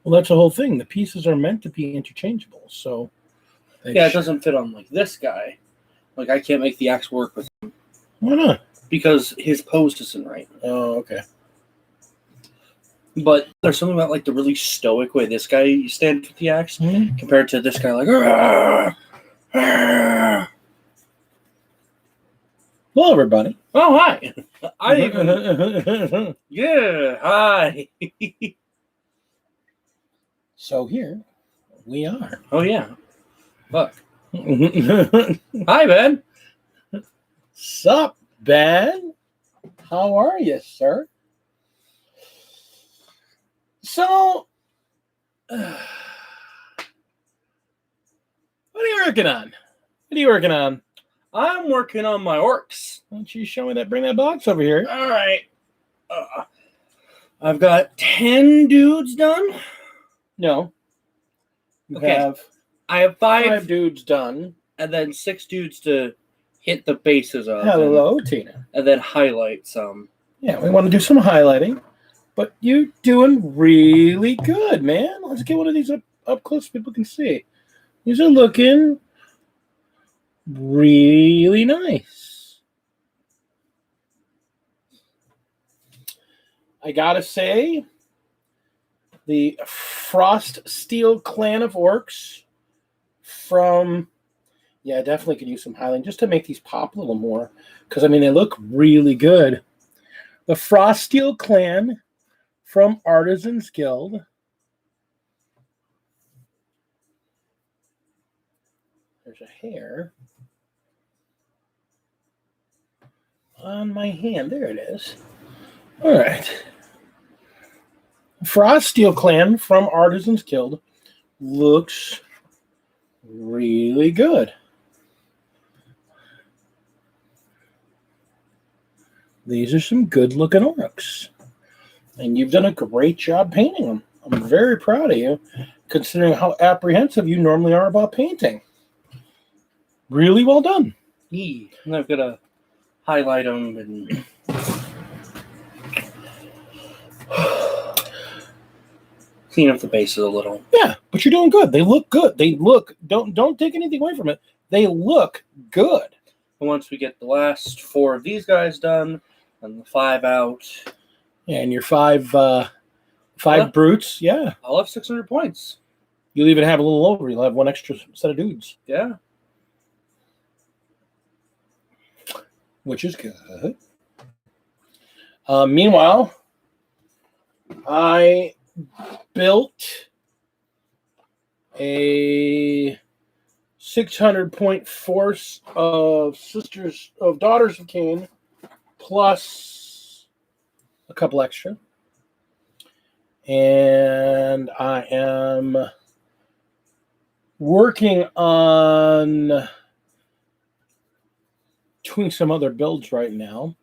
Well, that's the whole thing. The pieces are meant to be interchangeable, so yeah, it doesn't fit on like this guy. Like I can't make the axe work with him. Why not? Because his pose isn't right. Oh, okay. But there's something about like the really stoic way this guy stands with the axe compared to this guy like. Argh, argh. Hello, everybody. Oh, hi. Yeah, hi. So here we are. Oh yeah. Fuck. Hi, Ben. Sup, Ben? How are you, sir? So, what are you working on? What are you working on? I'm working on my orcs. Why don't you show me that? Bring that box over here. All right. I've got 10 dudes done. No. I have five dudes done. And then 6 dudes to hit the bases of. Hello, Tina. And then highlight some. Yeah, we want to do some highlighting. But you're doing really good, man. Let's get one of these up close so people can see. These are looking really nice. I gotta say, the Frost Steel Clan of Orcs from... Yeah, I definitely could use some highlighting just to make these pop a little more. Because, I mean, they look really good. The Frost Steel Clan from Artisans Guild. There's a hair on my hand. There it is. All right. Frost Steel Clan from Artisans Guild looks really good. These are some good-looking orcs. And you've done a great job painting them. I'm very proud of you, considering how apprehensive you normally are about painting. Really well done. And I've got to highlight them and clean up the bases a little. Yeah, but you're doing good. They look good. They look, don't take anything away from it. They look good. And once we get the last 4 of these guys done and the 5 out. And your 5 brutes, yeah. I'll have 600 points. You'll even have a little over. You'll have 1 extra set of dudes. Yeah. Which is good. Meanwhile, I built a 600-point force of Daughters of Cain, plus a couple extra. And I am working on doing some other builds right now.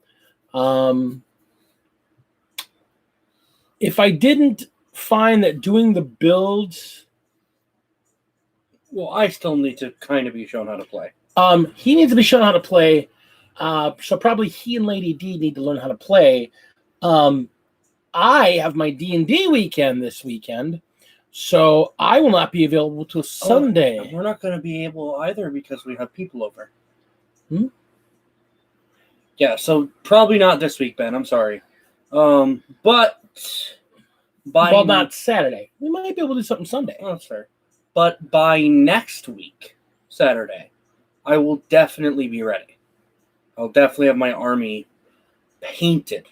If I didn't find that doing the builds... Well, I still need to kind of be shown how to play. He needs to be shown how to play. So probably he and Lady D need to learn how to play. I have my D&D weekend this weekend, so I will not be available till Sunday. We're not going to be able either because we have people over. Yeah, so probably not this week, Ben. I'm sorry. But not Saturday. We might be able to do something Sunday. Oh, that's fair. But by next week, Saturday, I will definitely be ready. I'll definitely have my army painted.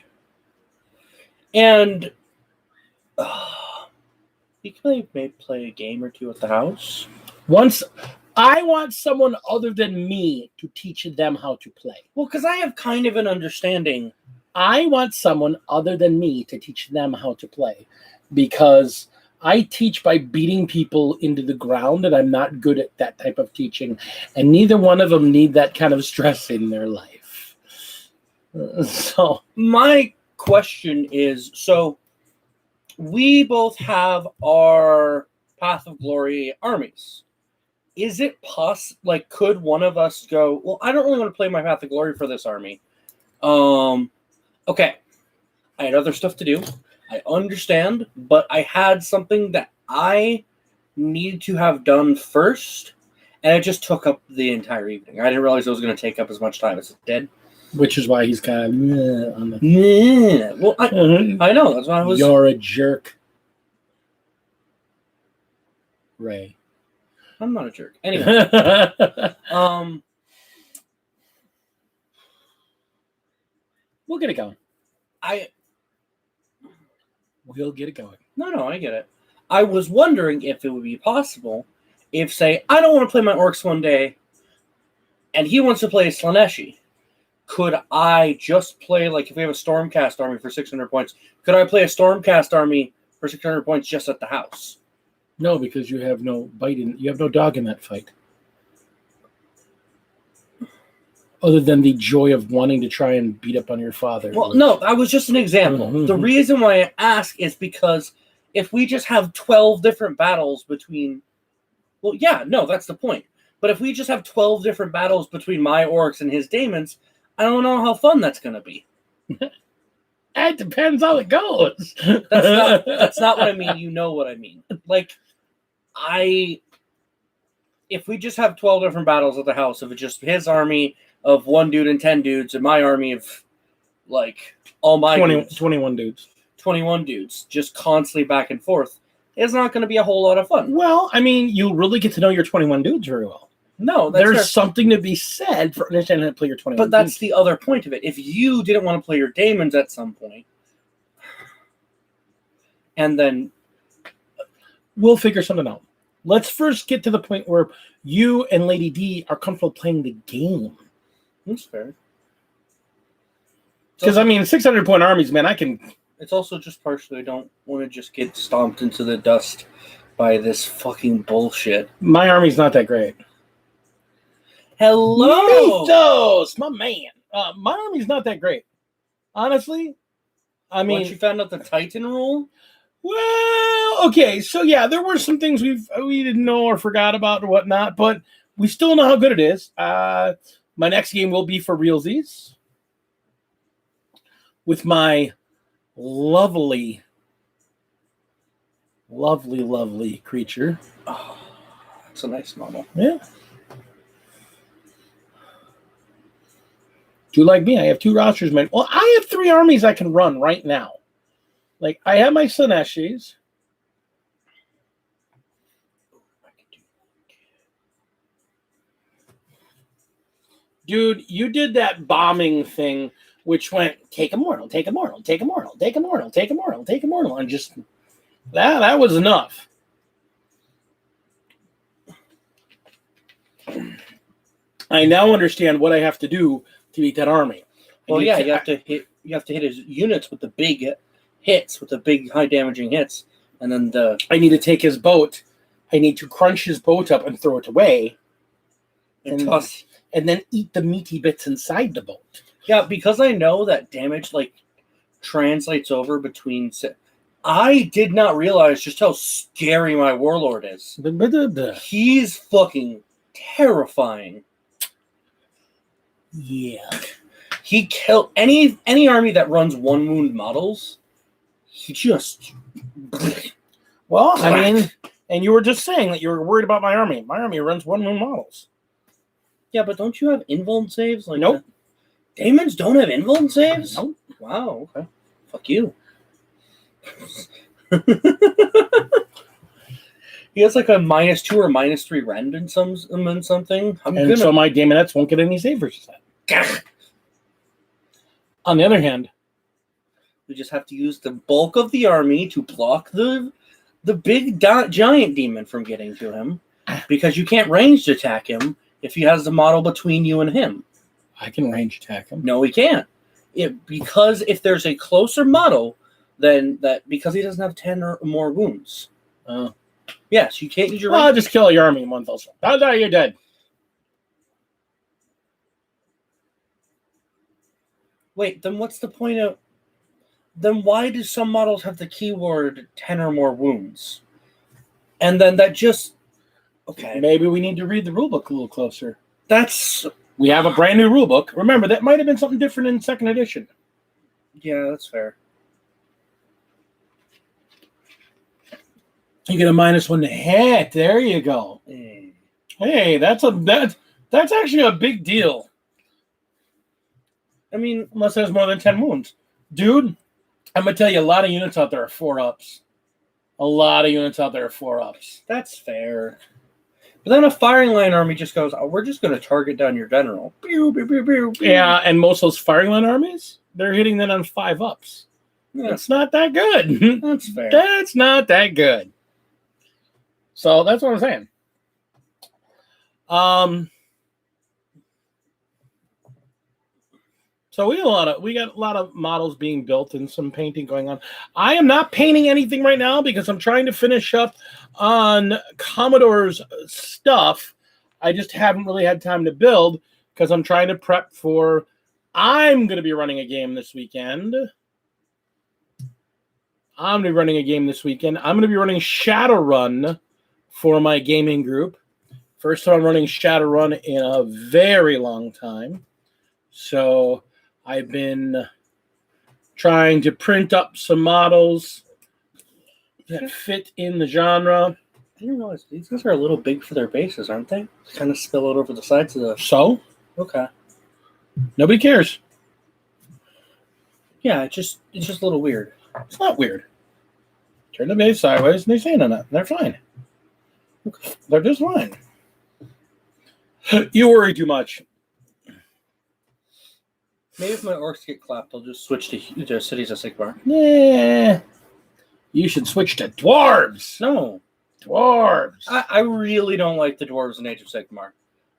And we can maybe play a game or two at the house. Once I want someone other than me to teach them how to play. Well, because I have kind of an understanding. I want someone other than me to teach them how to play. Because I teach by beating people into the ground, and I'm not good at that type of teaching. And neither one of them need that kind of stress in their life. So my question is, so we both have our Path of Glory armies. Is it possible, like, could one of us go, well, I don't really want to play my Path of Glory for this army. Okay. I had other stuff to do. I understand, but I had something that I needed to have done first, and it just took up the entire evening. I didn't realize it was going to take up as much time as it did. Which is why he's kind of on the. Yeah. Well, I know. That's why I was. You're a jerk, Ray. I'm not a jerk. Anyway, we'll get it going. We'll get it going. No, I get it. I was wondering if it would be possible if, say, I don't want to play my orcs one day, and he wants to play Slaneshi. Could I just play, like, if we have a Stormcast army for 600 points, could I play a Stormcast army for 600 points just at the house? No, because you have no bite in. You have no dog in that fight. Other than the joy of wanting to try and beat up on your father. Well, no, that was just an example. Mm-hmm. The reason why I ask is because if we just have 12 different battles between... Well, yeah, no, that's the point. But if we just have 12 different battles between my orcs and his daemons, I don't know how fun that's going to be. It depends how it goes. That's not what I mean. You know what I mean. Like, if we just have 12 different battles at the house, if it's just his army of 1 dude and 10 dudes, and my army of, like, all my 21 dudes. 21 dudes, just constantly back and forth, it's not going to be a whole lot of fun. Well, I mean, you really get to know your 21 dudes very well. No, there's something to be said for understanding how to play your 21 But that's the other point of it. If you didn't want to play your daemons at some point, and then... We'll figure something out. Let's first get to the point where you and Lady D are comfortable playing the game. That's fair. Because, I mean, 600-point armies, man, I can... It's also just partially I don't want to just get stomped into the dust by this fucking bullshit. My army's not that great. Hello! Mythos! My man. My army's not that great. Honestly. I mean... Once you found out the Titan rule? Well, okay. So, yeah, there were some things we didn't know or forgot about or whatnot, but we still know how good it is. My next game will be for realsies. With my lovely creature. Oh, that's a nice model. Yeah. Do you like me? I have 2 rosters, man. Well, I have 3 armies I can run right now. Like, I have my Sineshis. Dude, you did that bombing thing, which went, take immortal, take immortal, take immortal, take immortal, take immortal, take immortal, and just, that was enough. I now understand what I have to do to beat that army. Well, yeah, you have to hit his units with the big hits, with the big high damaging hits, and then I need to take his boat. I need to crunch his boat up and throw it away, and then eat the meaty bits inside the boat. Yeah, because I know that damage like translates over between. I did not realize just how scary my warlord is. He's fucking terrifying. Yeah. He killed any army that runs 1 wound models. He just... Well, I mean, and you were just saying that you were worried about my army. My army runs 1 wound models. Yeah, but don't you have invuln saves? Like nope. Daemons don't have invuln saves? Nope. Wow, okay. Fuck you. He has like a -2 or -3 rend in something. So my Daemonettes won't get any save versus that. On the other hand, we just have to use the bulk of the army to block the big giant demon from getting to him, because you can't ranged attack him if he has the model between you and him. I can range attack him. No, he can't. Because if there's a closer model, then because he doesn't have 10 or more wounds. Yes, you can't use your... Well, I'll just kill your army in 1 also. Oh, you're dead. Wait, then what's the point of... Then why do some models have the keyword 10 or more wounds? And then that just... Okay. Maybe we need to read the rulebook a little closer. That's... We have a brand new rulebook. Remember, that might have been something different in 2nd edition. Yeah, that's fair. You get a -1 to hit. There you go. Hey, that's actually a big deal. I mean, unless it has more than 10 wounds. Dude, I'm going to tell you, a lot of units out there are 4-ups. A lot of units out there are 4-ups. That's fair. But then a firing line army just goes, oh, we're just going to target down your general. Pew, pew, pew, pew, pew. Yeah, and most of those firing line armies, they're hitting that on 5-ups. Yeah. It's not that good. That's fair. That's not that good. So that's what I'm saying. So we got a lot of models being built and some painting going on. I am not painting anything right now because I'm trying to finish up on Commodore's stuff. I just haven't really had time to build because I'm trying to prep for. I'm going to be running a game this weekend. I'm going to be running Shadowrun for my gaming group. First time I'm running Shadowrun in a very long time. So I've been trying to print up some models that fit in the genre. I didn't realize these guys are a little big for their bases, aren't they? Kind of spill out over the sides of the... So? Okay. Nobody cares. Yeah, it's just a little weird. It's not weird. Turn the base sideways and they stand on it. They're fine. Okay. They're just fine. You worry too much. Maybe if my orcs get clapped, I'll just switch to Cities of Sigmar. Yeah. You should switch to dwarves. No. Dwarves. I really don't like the dwarves in Age of Sigmar.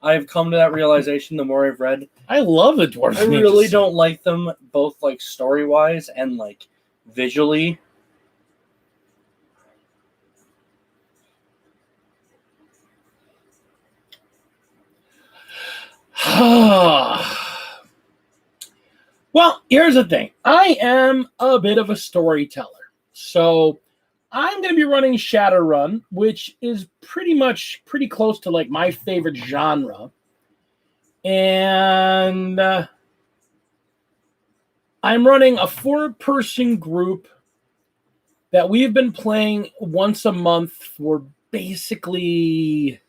I've come to that realization the more I've read. I love the dwarves. I really don't like them, both like story-wise and like visually. Well, here's the thing. I am a bit of a storyteller. So I'm going to be running Shadowrun, which is pretty close to like my favorite genre. And I'm running a 4-person group that we've been playing once a month for basically...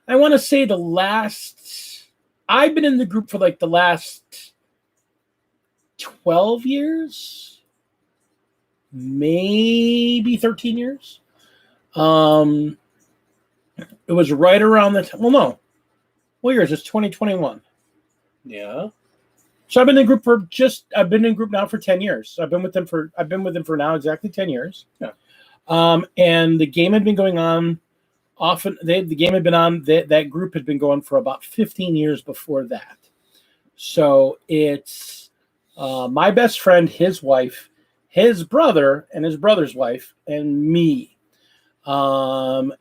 I want to say I've been in the group for like the last 12 years, maybe 13 years. It was right around the time. Well, no. What year is this? 2021. Yeah. So I've been in group now for 10 years. I've been with them for now exactly 10 years. Yeah. And the game had been going on. Often, the game had been on, that group had been going for about 15 years before that. So it's my best friend, his wife, his brother, and his brother's wife, and me. And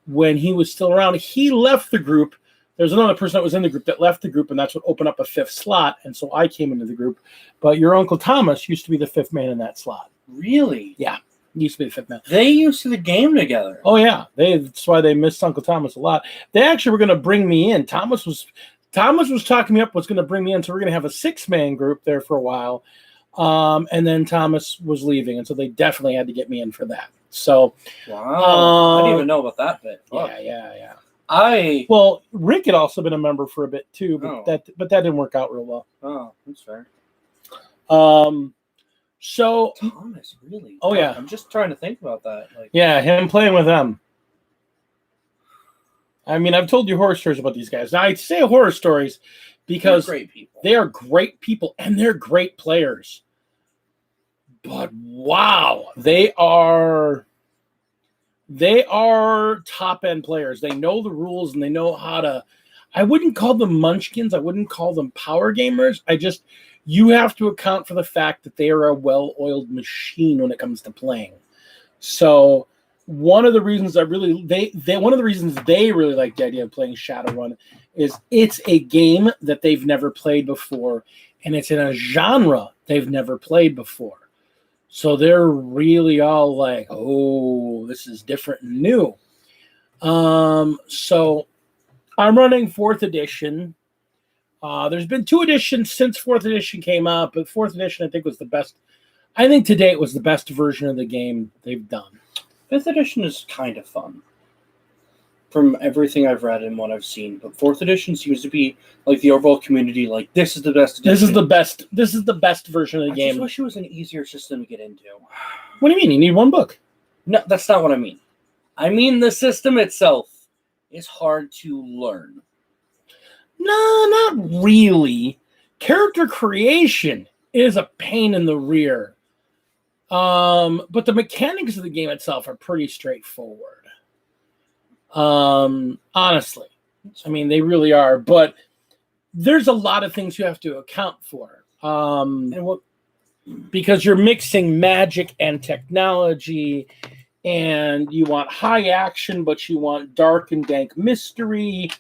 when he was still around, he left the group. There's another person that was in the group that left the group, and that's what opened up a 5th slot. And so I came into the group. But your Uncle Thomas used to be the 5th man in that slot. Really? Yeah. Used to be the 5th man. They used to the game together. Oh yeah, that's why they missed Uncle Thomas a lot. They actually were going to bring me in. Thomas was talking me up. Was going to bring me in, so we're going to have a 6-man group there for a while. And then Thomas was leaving, and so they definitely had to get me in for that. So wow, I didn't even know about that bit. Fuck. Yeah. Well, Rick had also been a member for a bit too, but that didn't work out real well. Oh, that's fair. So Thomas, really? Oh yeah. I'm just trying to think about that. Like, yeah, him playing with them. I mean, I've told you horror stories about these guys. Now I say horror stories because they're great people. They are great people and they're great players. But wow, they are top end players. They know the rules and they know how to. I wouldn't call them munchkins. I wouldn't call them power gamers. You have to account for the fact that they are a well-oiled machine when it comes to playing. So one of the reasons they really like the idea of playing Shadowrun is it's a game that they've never played before, and it's in a genre they've never played before. So they're really all like, oh, this is different and new. So I'm running 4th edition. There's been 2 editions since 4th edition came out, but 4th edition I think was the best. I think to date was the best version of the game they've done. 5th edition is kind of fun from everything I've read and what I've seen, but 4th edition seems to be like the overall community. Like, this is the best edition. This is the best. This is the best version of the game. I just wish it was an easier system to get into. What do you mean? You need 1 book? No, that's not what I mean. I mean the system itself is hard to learn. No, not really. Character creation is a pain in the rear. But the mechanics of the game itself are pretty straightforward. Honestly, I mean, they really are, but there's a lot of things you have to account for. Because you're mixing magic and technology, and you want high action, but you want dark and dank mystery.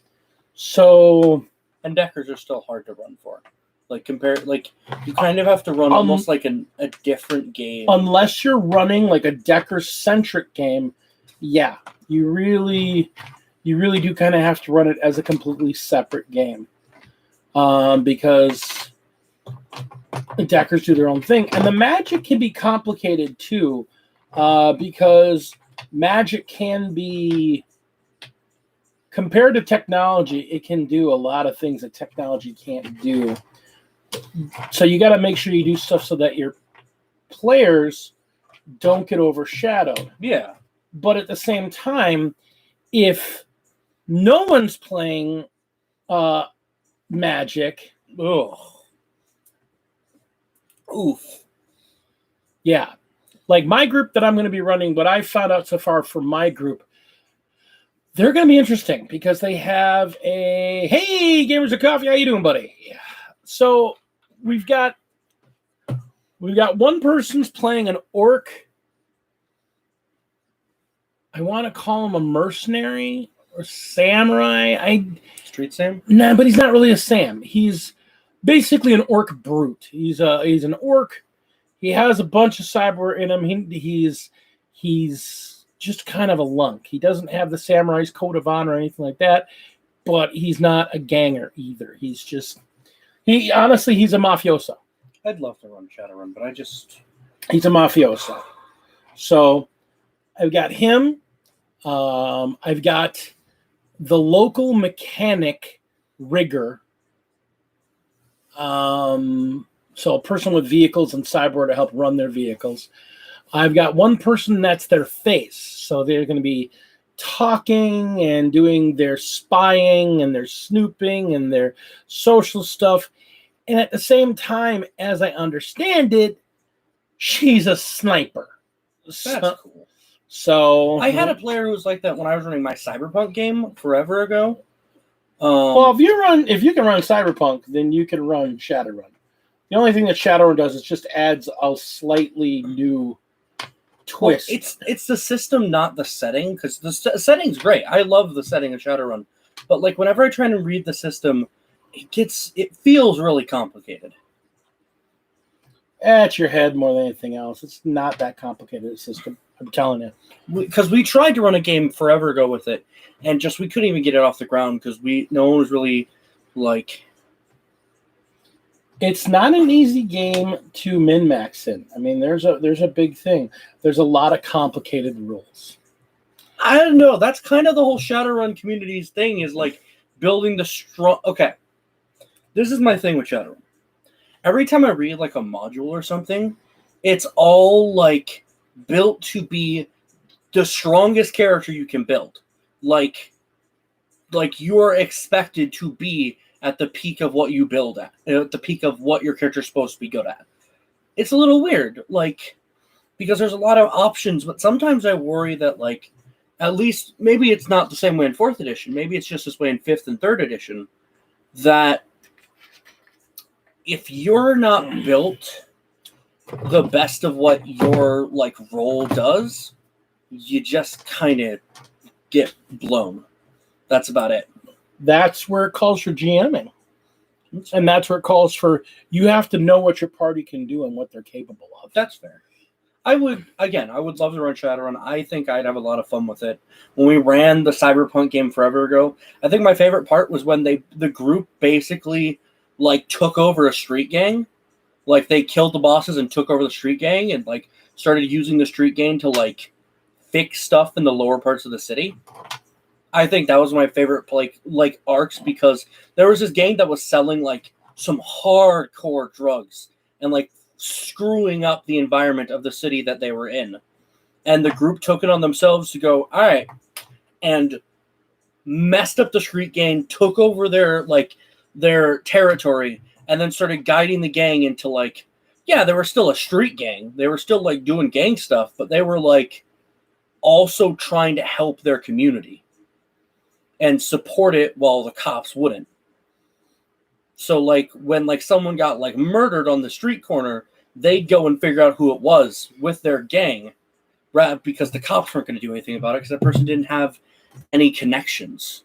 So, and Deckers are still hard to run for. Like, you kind of have to run almost like a different game. Unless you're running like a Decker-centric game, yeah, you really do kind of have to run it as a completely separate game. Because the Deckers do their own thing. And the magic can be complicated too, because magic can be, compared to technology, it can do a lot of things that technology can't do. So you got to make sure you do stuff so that your players don't get overshadowed. Yeah. But at the same time, if no one's playing magic, oof. Yeah. Like my group that I'm going to be running, what I found out so far from my group, they're going to be interesting because they have a, hey, Gamers of Coffee, how you doing, buddy? Yeah. So we've got one person's playing an orc. I want to call him a mercenary or samurai. Street Sam? No, but he's not really a Sam. He's basically an orc brute. He's an orc. He has a bunch of cyber in him. He's just kind of a lunk. He doesn't have the samurai's code of honor or anything like that, but he's not a ganger either. He's a mafioso. I'd love to run Shadowrun, but he's a mafioso. So I've got him. I've got the local mechanic rigger. So a person with vehicles and cyber to help run their vehicles. I've got one person that's their face. So they're going to be talking and doing their spying and their snooping and their social stuff. And at the same time, as I understand it, she's a sniper. That's cool. So I had a player who was like that when I was running my Cyberpunk game forever ago. Well, if you can run Cyberpunk, then you can run Shadowrun. The only thing that Shadowrun does is just adds a slightly new twist. Well, it's the system, not the setting, because the setting's great. I love the setting of Shadowrun, but like whenever I try to read the system, it feels really complicated. At your head more than anything else. It's not that complicated a system. I'm telling you. Because we tried to run a game forever ago with it, and we couldn't even get it off the ground because no one was really like. It's not an easy game to min-max in. I mean, there's a big thing. There's a lot of complicated rules. I don't know. That's kind of the whole Shadowrun community's thing is like building the strong. Okay, this is my thing with Shadowrun. Every time I read like a module or something, it's all like built to be the strongest character you can build. Like you are expected to be at the peak of what you build at the peak of what your character's supposed to be good at. It's a little weird, like, because there's a lot of options, but sometimes I worry that, like, at least, maybe it's not the same way in 4th edition, maybe it's just this way in 5th and 3rd edition, that if you're not built the best of what your, like, role does, you just kind of get blown. That's about it. That's where it calls for GMing. And that's where it calls for, you have to know what your party can do and what they're capable of. That's fair. I would love to run Shadowrun. I think I'd have a lot of fun with it. When we ran the Cyberpunk game forever ago, I think my favorite part was when the group basically like took over a street gang. Like they killed the bosses and took over the street gang and like started using the street gang to like fix stuff in the lower parts of the city. I think that was my favorite like arcs because there was this gang that was selling like some hardcore drugs and like screwing up the environment of the city that they were in. And the group took it on themselves to go, all right, and messed up the street gang, took over their territory, and then started guiding the gang into like, yeah, they were still a street gang. They were still like doing gang stuff, but they were like also trying to help their community and support it while the cops wouldn't. So like when like someone got like murdered on the street corner, they'd go and figure out who it was with their gang, right? Because the cops weren't going to do anything about it because that person didn't have any connections.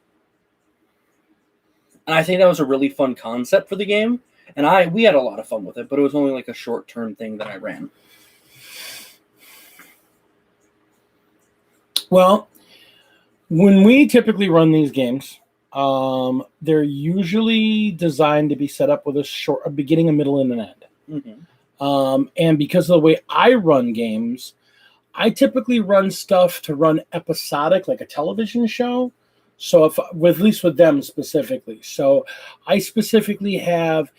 And I think that was a really fun concept for the game. And we had a lot of fun with it, but it was only like a short-term thing that I ran. Well, when we typically run these games, they're usually designed to be set up with a beginning, a middle, and an end. Mm-hmm. And because of the way I run games, I typically run stuff to run episodic, like a television show. So at least with them specifically. So I specifically have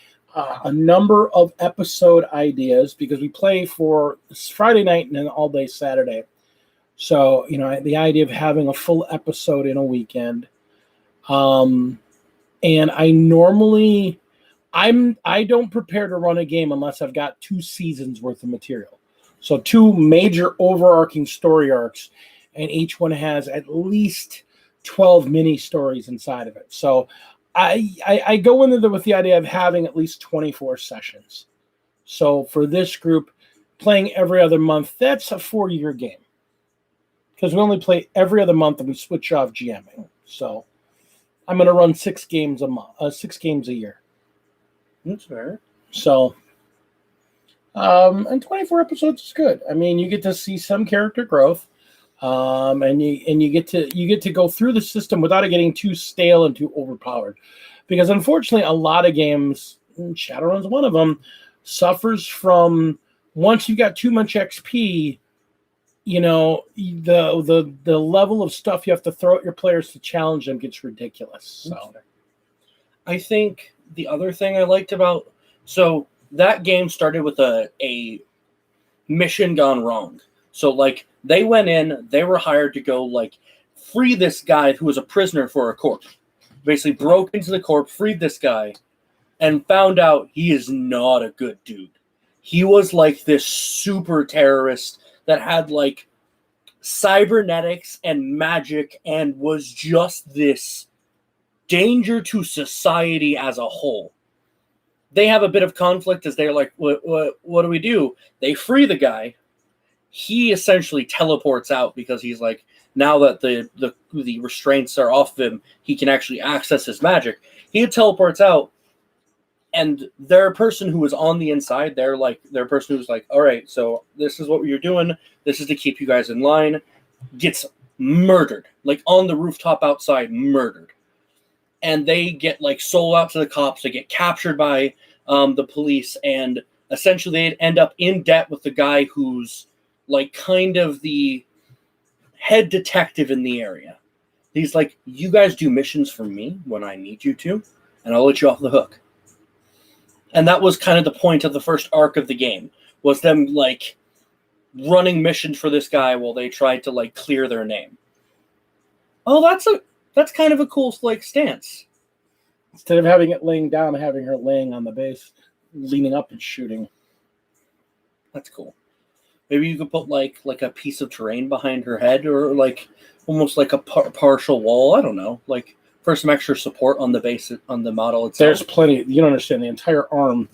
a number of episode ideas because we play for Friday night and then all day Saturday. So, the idea of having a full episode in a weekend. And I don't prepare to run a game unless I've got 2 seasons worth of material. So 2 major overarching story arcs, and each one has at least 12 mini stories inside of it. So I go into it with the idea of having at least 24 sessions. So for this group, playing every other month, that's a 4-year game. Because we only play every other month and we switch off GMing. So I'm going to run 6 games a month, 6 games a year. That's fair. So, and 24 episodes is good. I mean, you get to see some character growth, and you get to go through the system without it getting too stale and too overpowered. Because unfortunately, a lot of games, Shadowrun's one of them, suffers from once you've got too much XP. The level of stuff you have to throw at your players to challenge them gets ridiculous. So, I think the other thing I liked about that game started with a mission gone wrong. So like they went in, they were hired to go like free this guy who was a prisoner for a corp. Basically broke into the corp, freed this guy, and found out he is not a good dude. He was like this super terrorist that had like cybernetics and magic and was just this danger to society as a whole. They have a bit of conflict as they're like, what do we do? They free the guy. He essentially teleports out because he's like, now that the restraints are off of him, he can actually access his magic. He teleports out. And their person who was on the inside, their person who's like, all right, so this is what you're doing. This is to keep you guys in line. Gets murdered, like on the rooftop outside, murdered. And they get like sold out to the cops. They get captured by the police, and essentially they end up in debt with the guy who's like kind of the head detective in the area. He's like, you guys do missions for me when I need you to, and I'll let you off the hook. And that was kind of the point of the first arc of the game, was them like running missions for this guy while they tried to like clear their name. Oh, that's kind of a cool like stance. Instead of having it laying down, having her laying on the base, leaning up and shooting. That's cool. Maybe you could put like a piece of terrain behind her head, or like almost like a partial wall. I don't know, like for some extra support on the base, on the model itself. There's plenty. You don't understand. The entire arm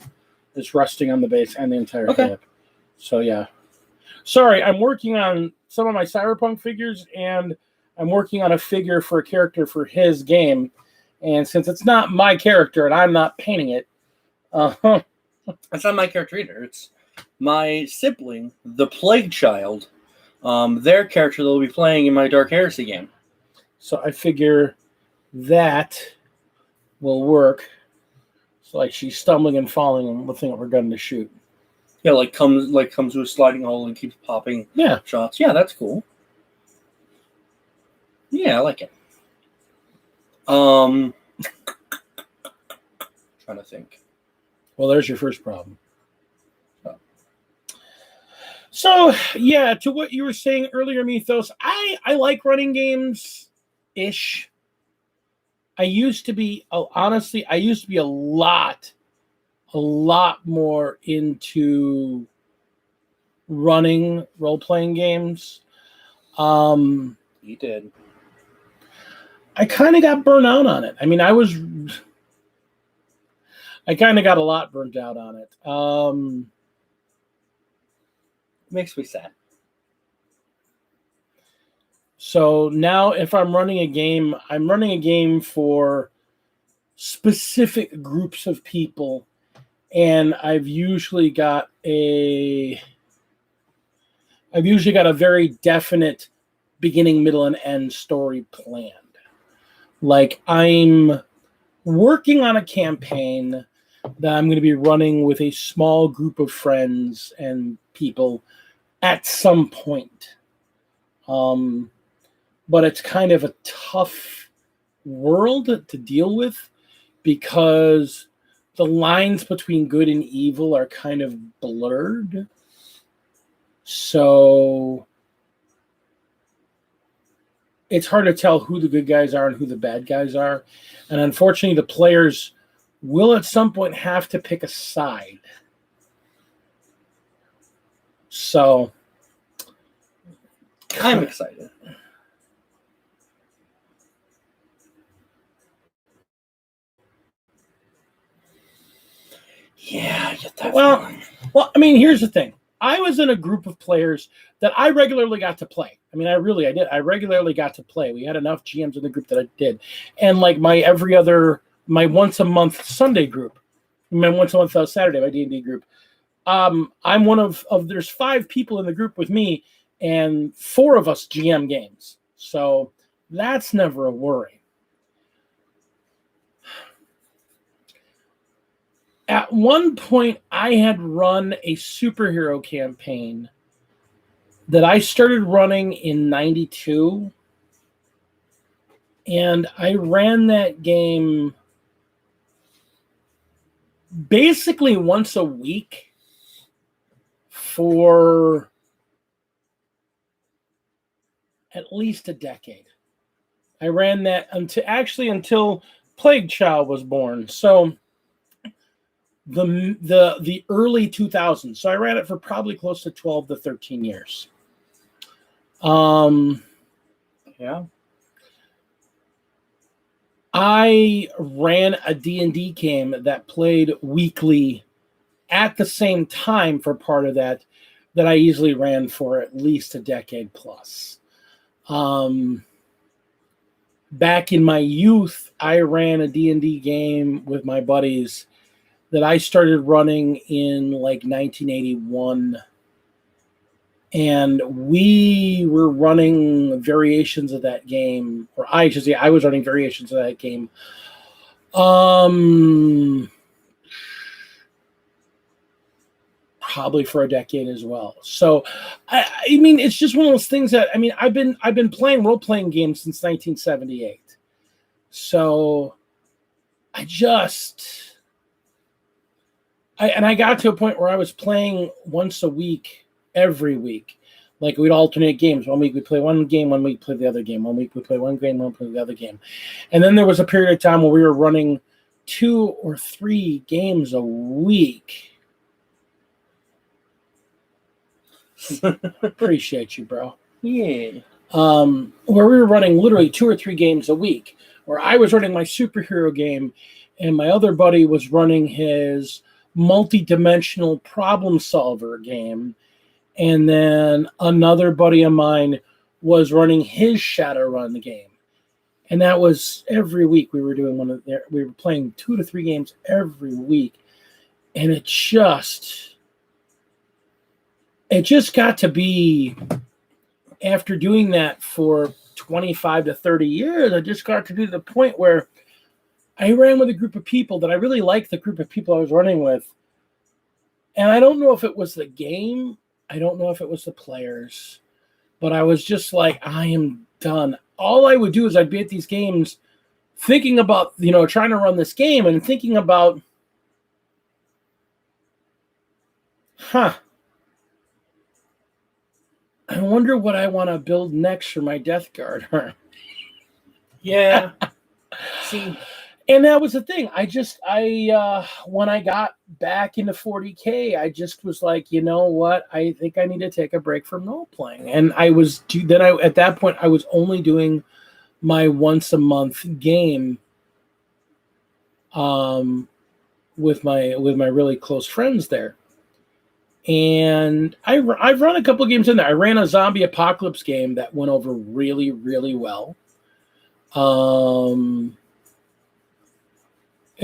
is resting on the base and the entire hip. So yeah. Sorry, I'm working on some of my Cyberpunk figures, and I'm working on a figure for a character for his game. And since it's not my character and I'm not painting it, it's not my character either. It's my sibling, the Plague Child, their character they'll be playing in my Dark Heresy game. So I figure that will work. So like she's stumbling and falling and looking at her gun to shoot. Yeah, comes to a sliding hole and keeps popping shots. Yeah, that's cool. Yeah, I like it. Trying to think. Well, there's your first problem. So, yeah, to what you were saying earlier, Mythos, I like running games-ish. I used to be a lot more into running role-playing games. You did. I kind of got burnt out on it. I mean, I kind of got a lot burnt out on it. Makes me sad. So now if I'm running a game, I'm running a game for specific groups of people, and I've usually got a very definite beginning, middle, and end story planned. Like I'm working on a campaign that I'm going to be running with a small group of friends and people at some point. But it's kind of a tough world to deal with because the lines between good and evil are kind of blurred. So it's hard to tell who the good guys are and who the bad guys are. And unfortunately, the players will at some point have to pick a side. So I'm excited. Yeah, get that. Well, I mean, here's the thing. I was in a group of players that I regularly got to play. I mean, I did. I regularly got to play. We had enough GMs in the group that I did. And like my once a month Sunday group, my once a month Saturday, my D&D group. I'm one of there's 5 people in the group with me, and 4 of us GM games. So that's never a worry. At one point, I had run a superhero campaign that I started running in 92. And I ran that game basically once a week for at least a decade. I ran that until Plague Child was born. So the early 2000s. So I ran it for probably close to 12 to 13 years. Yeah. I ran a D&D game that played weekly at the same time for part of that I easily ran for at least a decade plus. Back in my youth, I ran a D&D game with my buddies that I started running in like 1981. And we were running variations of that game, or I was running variations of that game. Probably for a decade as well. So, I mean, it's just one of those things that, I mean, I've been playing role-playing games since 1978. So I got to a point where I was playing once a week, every week. Like we'd alternate games. 1 week we play one game, 1 week play the other game. 1 week we play one game, 1 week play the other game. And then there was a period of time where we were running 2 or 3 games a week. Appreciate you, bro. Yeah. Where we were running literally 2 or 3 games a week. Where I was running my superhero game, and my other buddy was running his multi-dimensional problem solver game, and then another buddy of mine was running his Shadowrun game. And that was every week we were doing we were playing 2 to 3 games every week. And it just got to be, after doing that for 25 to 30 years, I just got to the point where I ran with a group of people that I really liked the group of people I was running with. And I don't know if it was the game. I don't know if it was the players. But I was just like, I am done. All I would do is I'd be at these games thinking about, trying to run this game and thinking about, I wonder what I want to build next for my Death Guard. Yeah. See, and that was the thing. When I got back into 40K, I just was like, you know what? I think I need to take a break from role playing. And at that point, I was only doing my once a month game, with my really close friends there. And I've run a couple of games in there. I ran a zombie apocalypse game that went over really, really well.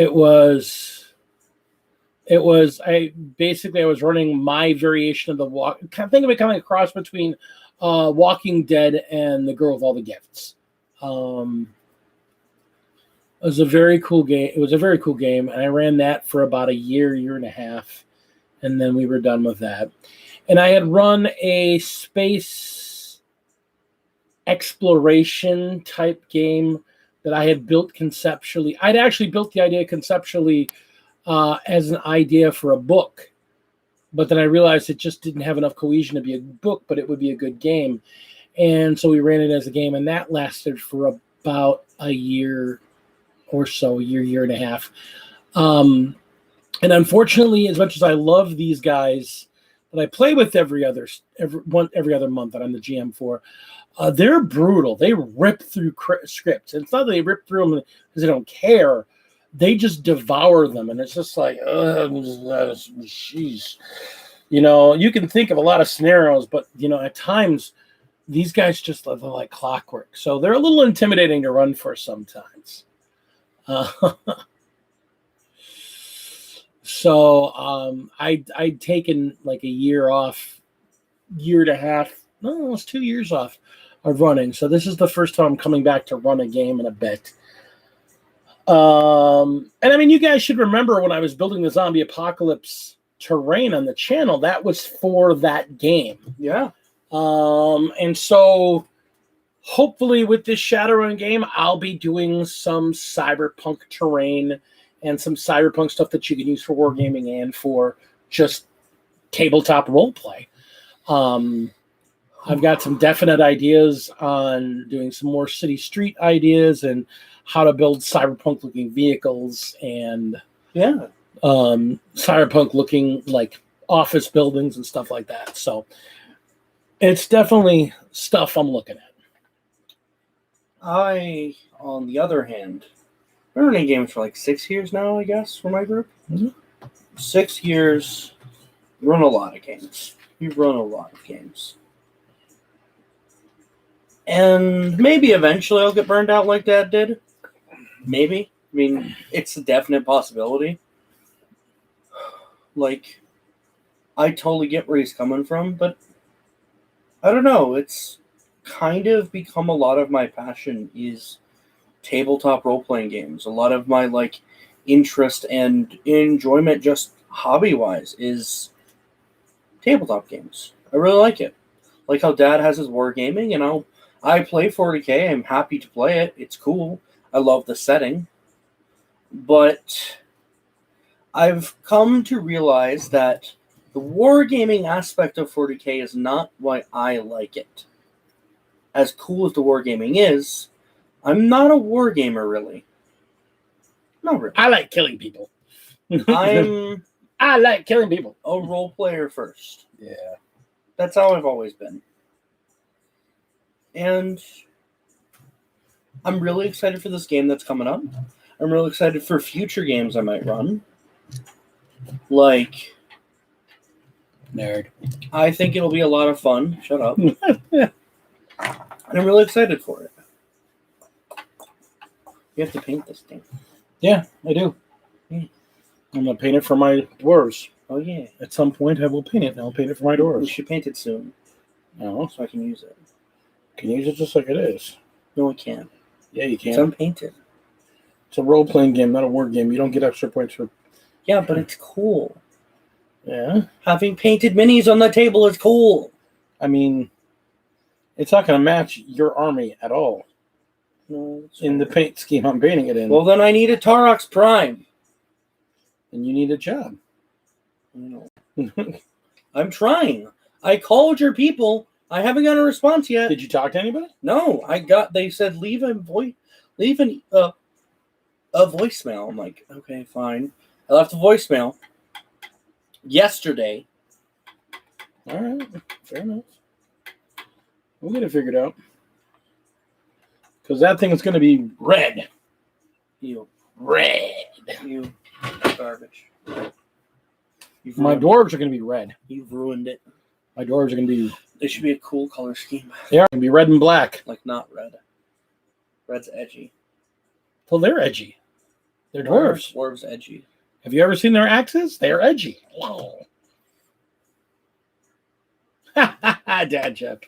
It was I was running my variation of the walk. Think of it kind of like a cross between Walking Dead and The Girl with All the Gifts. It was a very cool game. And I ran that for about a year and a half, and then we were done with that. And I had run a space exploration type game that I had built conceptually. I'd actually built the idea conceptually as an idea for a book, but then I realized it just didn't have enough cohesion to be a book, but it would be a good game. And so we ran it as a game, and that lasted for about a year or so, year and a half. And unfortunately, as much as I love these guys that I play with every other month that I'm the GM for, they're brutal. They rip through scripts. And it's not that they rip through them because they don't care. They just devour them. And it's just like, jeez. You can think of a lot of scenarios, but, at times, these guys just live like clockwork. So they're a little intimidating to run for sometimes. So I'd taken like a year off, year and a half, no, almost 2 years off of running. So this is the first time I'm coming back to run a game in a bit. And I mean, you guys should remember when I was building the zombie apocalypse terrain on the channel, that was for that game. Yeah. And so hopefully with this Shadowrun game, I'll be doing some cyberpunk terrain and some cyberpunk stuff that you can use for wargaming and for just tabletop role play. I've got some definite ideas on doing some more city street ideas and how to build cyberpunk looking vehicles and cyberpunk looking like office buildings and stuff like that. So it's definitely stuff I'm looking at. I, on the other hand, been running games for like 6 years now, I guess, for my group. Mm-hmm. 6 years, run a lot of games. We've run a lot of games. And maybe eventually I'll get burned out like Dad did. Maybe. I mean, it's a definite possibility. Like, I totally get where he's coming from, but I don't know. It's kind of become a lot of my passion is tabletop role-playing games. A lot of my, like, interest and enjoyment just hobby-wise is tabletop games. I really like it. Like how Dad has his wargaming, and I play 40K. I'm happy to play it. It's cool. I love the setting. But I've come to realize that the wargaming aspect of 40K is not why I like it. As cool as the wargaming is, I'm not a wargamer, really. Not really. I like killing people. I like killing people. A role player first. Yeah. That's how I've always been. And I'm really excited for this game that's coming up. I'm really excited for future games I might run. Like, nerd. I think it'll be a lot of fun. Shut up. And I'm really excited for it. You have to paint this thing. Yeah, I do. Yeah. I'm going to paint it for my doors. Oh, yeah. At some point, I will paint it, and I'll paint it for my doors. We should paint it soon. Oh. So I can use it. Can you use it just like it is? No, I can't. Yeah, you can. It's unpainted. It's a role-playing game, not a word game. You don't get extra points for... Yeah, but it's cool. Yeah. Having painted minis on the table is cool. I mean, it's not going to match your army at all. No, in the paint scheme I'm painting it in. Well, then I need a Tarox Prime. And you need a job. No. I'm trying. I called your people. I haven't got a response yet. Did you talk to anybody? No, they said leave a voicemail. I'm like, okay, fine. I left a voicemail yesterday. All right, fair enough. We'll get it figured out. Because that thing is going to be red. You Red. You garbage. My dwarves are going to be red. You've ruined it. My dwarves are going to be... They should be a cool color scheme. They are going to be red and black. Like, not red. Red's edgy. Well, they're edgy. They're dwarves. Dwarves edgy. Have you ever seen their axes? They are edgy. Dad joke.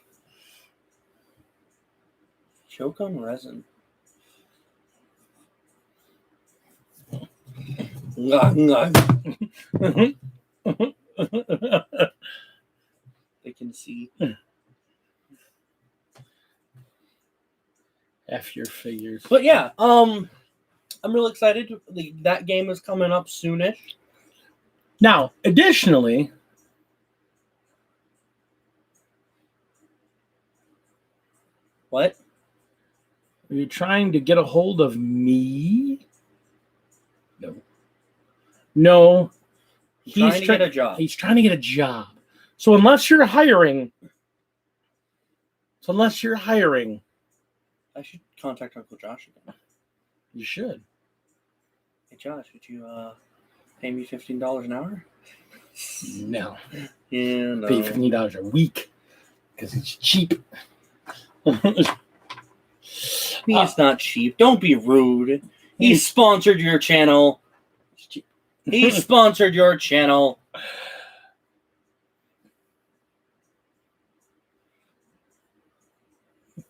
Choke on resin. They can see. F your figures. But yeah, I'm really excited. That game is coming up soonish. Now, additionally, what? Are you trying to get a hold of me? No. No. He's trying to get a job. He's trying to get a job. So unless you're hiring, I should contact Uncle Josh again. You should. Hey Josh, would you pay me $15 an hour? No. Yeah, no. Pay $15 a week because it's cheap. He's not cheap. Don't be rude. He sponsored your channel. He sponsored your channel.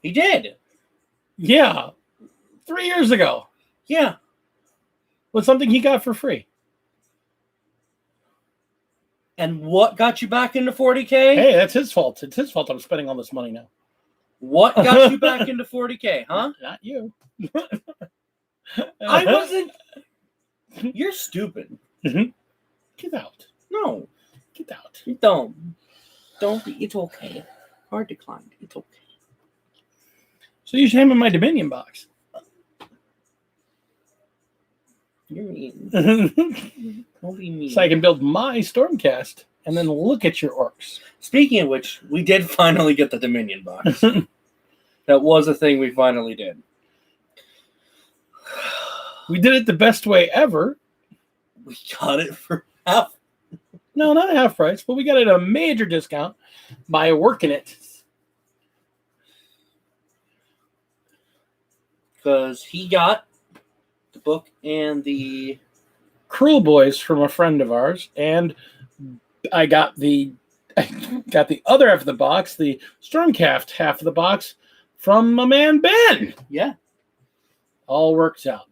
He did. Yeah. 3 years ago. Yeah. With something he got for free. And what got you back into 40K? Hey, that's his fault. It's his fault I'm spending all this money now. What got you back into 40K, huh? Not you. I wasn't. You're stupid. Get out. No. Get out. Don't. Don't be. It's okay. Hard declined. It's okay. So you should have him in my Dominion box. You're mean. Don't be mean. So I can build my Stormcast and then look at your orcs. Speaking of which, we did finally get the Dominion box. That was a thing we finally did. We did it the best way ever. We got it for half. No, not half price, but we got it at a major discount by working it. Because he got the book and the Cruel Boys from a friend of ours, and I got the other half of the box, the Stormcast half of the box, from my man Ben. Yeah. All works out.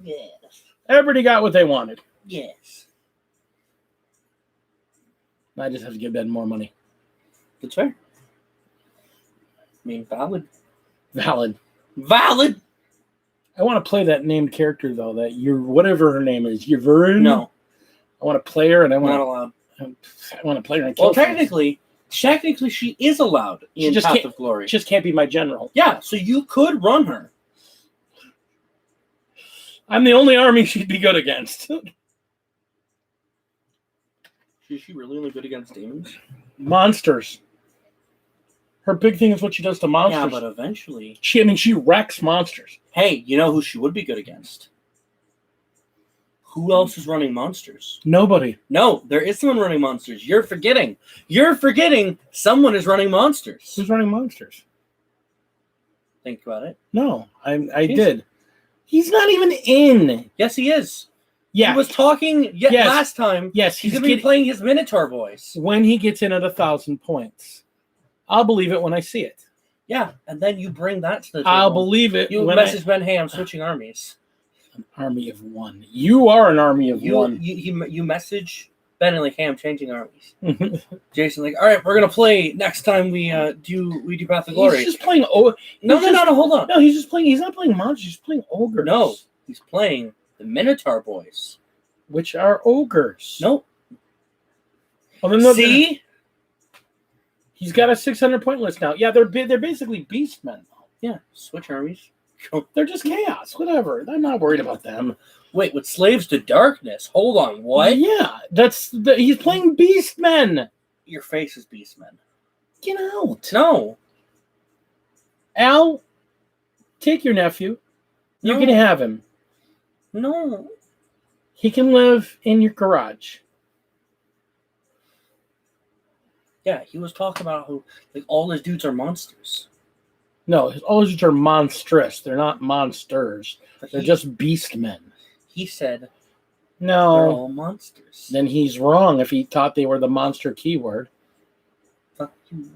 Yes. Everybody got what they wanted. Yes. I just have to give Ben more money. That's fair. I mean, valid. Valid. I want to play that named character though. That you're whatever her name is. Yvonne. No. I want to play her, and I want not allowed. I want to play her. And Well, technically, she is allowed in Path of Glory. She just can't be my general. Yeah, so you could run her. I'm the only army she'd be good against. Is she really only good against demons? Monsters. Her big thing is what she does to monsters. Yeah, but eventually... She wrecks monsters. Hey, you know who she would be good against? Who else is running monsters? Nobody. No, there is someone running monsters. You're forgetting. Someone is running monsters. Who's running monsters? Think about it. No, I did. He's not even in. Yes, he is. Yeah. He was talking last time. Yes, he's going to be playing his Minotaur voice. When he gets in at 1,000 points. I'll believe it when I see it. Yeah, and then you bring that to the table. I'll believe it. You message Ben, hey, I'm switching armies. An army of one. You are an army of one. You message Ben and like, hey, I'm changing armies. Jason like, all right, we're gonna play next time we do Path of Glory. He's just playing. No, hold on. No, he's just playing. He's not playing monsters. He's playing ogres. No, he's playing the Minotaur boys, which are ogres. Nope. Oh, see, he's got a 600-point list now. Yeah, they're basically beastmen. Yeah, switch armies. They're just chaos. Whatever. I'm not worried about them. Wait, with slaves to darkness? Hold on, what? Yeah, he's playing beastmen. Your face is beastmen. Get out. No. Al, take your nephew. You can have him. No. He can live in your garage. Yeah, he was talking about how like all his dudes are monsters. No, all his dudes are monstrous. They're not monsters. They're just beastmen. He said no. They're all monsters. Then he's wrong if he thought they were the monster keyword. Fuck you.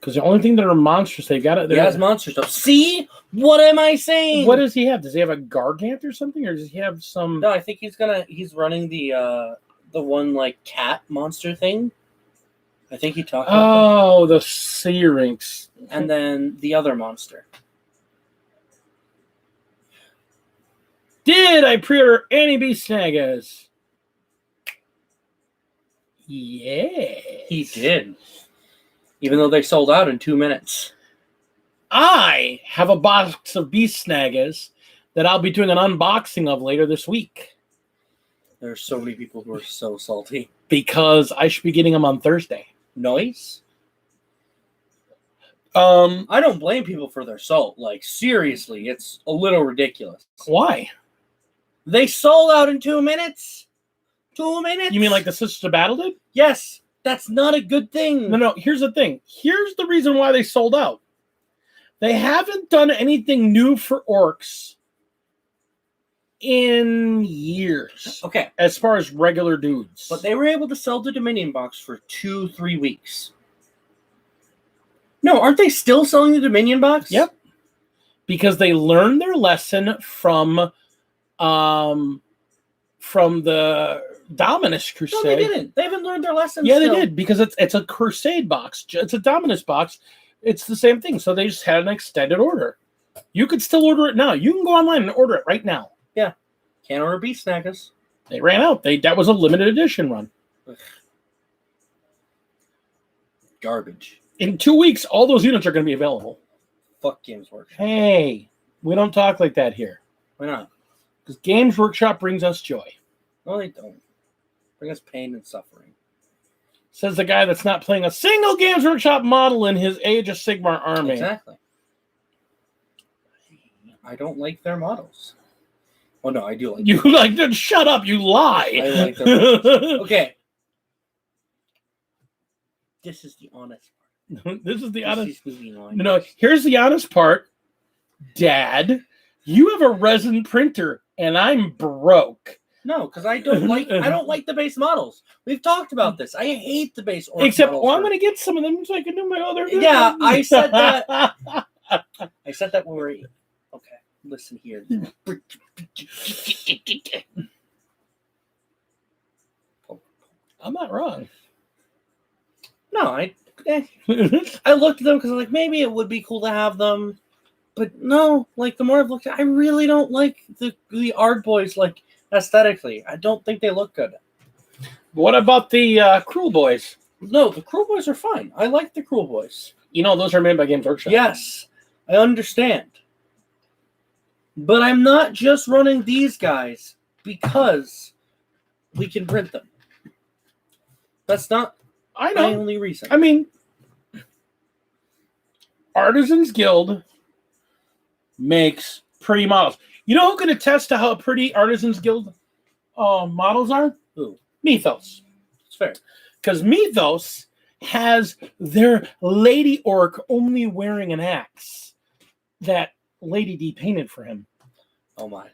Because the only thing that are monstrous, they've got it. He has monster stuff. See? What am I saying? What does he have? Does he have a Gargant or something? Or does he have some... No, I think he's running the one like cat monster thing. I think he talked about the Syrinx. And then the other monster. Did I pre-order any Beast Snagas? Yeah. He did. Even though they sold out in 2 minutes. I have a box of Beast Snagas that I'll be doing an unboxing of later this week. There are so many people who are so salty. Because I should be getting them on Thursday. Nice. I don't blame people for their salt. Like, seriously, it's a little ridiculous. Why? They sold out in 2 minutes. 2 minutes? You mean like the Sisters of Battle did? Yes. That's not a good thing. No, here's the thing. Here's the reason why they sold out. They haven't done anything new for orcs in years. Okay. As far as regular dudes. But they were able to sell the Dominion box for 2-3 weeks. No, aren't they still selling the Dominion box? Yep. Because they learned their lesson from the Dominus Crusade. No, they didn't. They haven't learned their lesson. Yeah, they did, because it's a Crusade box. It's a Dominus box. It's the same thing. So they just had an extended order. You could still order it now. You can go online and order it right now. Yeah. Can't order Beast Snagas. They ran out. That was a limited edition run. Ugh. Garbage. In 2 weeks, all those units are going to be available. Fuck Games Workshop. Hey, we don't talk like that here. Why not? Because Games Workshop brings us joy. No, they don't. Bring us pain and suffering. Says the guy that's not playing a single Games Workshop model in his Age of Sigmar army. Exactly. I don't like their models. Oh, no, I do like You like them. Shut up, you lie. I like their models. Okay. This is the honest part. This is the honest. No, no, here's the honest part. Dad, you have a resin printer, and I'm broke. No, because I don't like the base models. We've talked about this. I hate the base orc Except, models. I'm going to get some of them so I can do my other. Yeah, I said that. I said that when we were. Okay, listen here. I'm not wrong. No, I looked at them because I'm like, maybe it would be cool to have them, but no. Like the more I've looked at, I really don't like the Ard boys. Like aesthetically, I don't think they look good. What about the Cruel Boys? No, the Cruel Boys are fine. I like the Cruel Boys. You know, those are made by Games Workshop. Yes, I understand. But I'm not just running these guys because we can print them. That's not my only reason. I mean, Artisans Guild makes pretty models. You know who can attest to how pretty Artisans Guild models are? Who? Mythos. It's fair. Because Mythos has their Lady Orc only wearing an axe that Lady D painted for him. Oh my.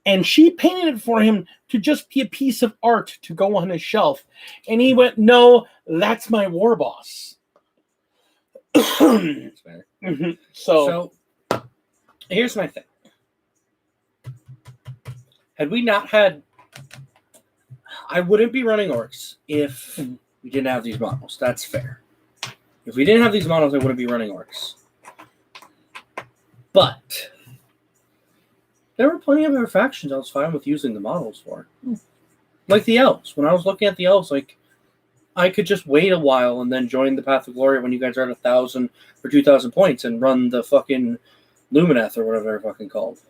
And she painted it for him to just be a piece of art to go on his shelf. And he went, no, that's my war boss. That's fair. Mm-hmm. So here's my thing. Had we not had, I wouldn't be running orcs if we didn't have these models. That's fair. If we didn't have these models, I wouldn't be running orcs. But there were plenty of other factions I was fine with using the models for. Like the elves. When I was looking at the elves, like, I could just wait a while and then join the Path of Glory when you guys are at 1,000 or 2,000 points and run the fucking Lumineth or whatever they're fucking called.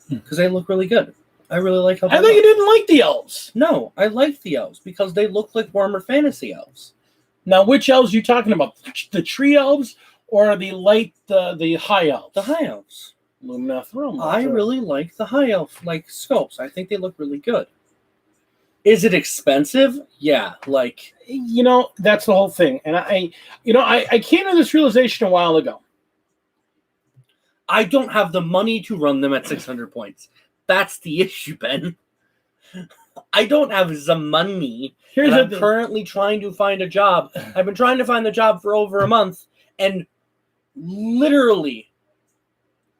Because they look really good. I really like how they I thought you didn't like the elves. No, I like the elves because they look like Warhammer Fantasy elves. Now, which elves are you talking about? The tree elves or the high elves? The high elves. Lumineth Realm. I really like the high elf like sculpts. I think they look really good. Is it expensive? Yeah, like, you know, that's the whole thing. And I came to this realization a while ago. I don't have the money to run them at 600 points. That's the issue, Ben. I don't have the money. I'm currently trying to find a job. I've been trying to find the job for over a month, and literally,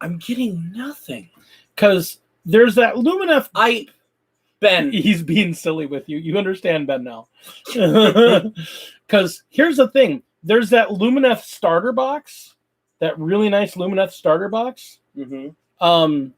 I'm getting nothing. Because there's that Lumineth. Ben. He's being silly with you. You understand, Ben, now. Because here's the thing. There's that Lumineth starter box. That really nice Lumineth starter box. Mm-hmm.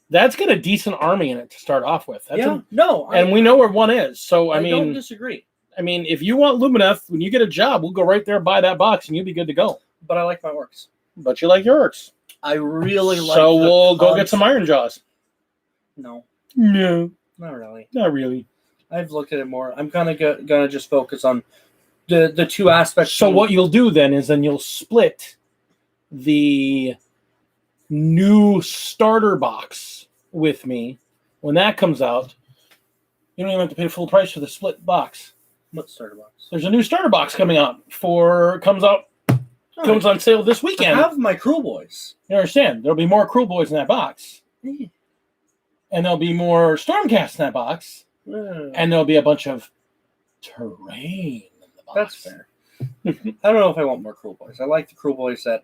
That's got a decent army in it to start off with. We know where one is. So I mean, don't disagree. I mean, if you want Lumineth, when you get a job, we'll go right there, buy that box, and you'll be good to go. But I like my orcs. But you like your orcs. I really like. So we'll go get some Iron Jaws. No, not really. Not really. I've looked at it more. I'm kind of gonna just focus on the two aspects. So what you'll do then is you'll split the new starter box with me when that comes out. You don't even have to pay full price for the split box. What starter box? There's a new starter box coming out comes on sale this weekend. I have my Cruel Boys. You understand? There'll be more Cruel Boys in that box. And there'll be more Stormcast in that box. And there'll be a bunch of terrain in the box. That's fair. I don't know if I want more Cruel Boys. I like the Cruel Boys that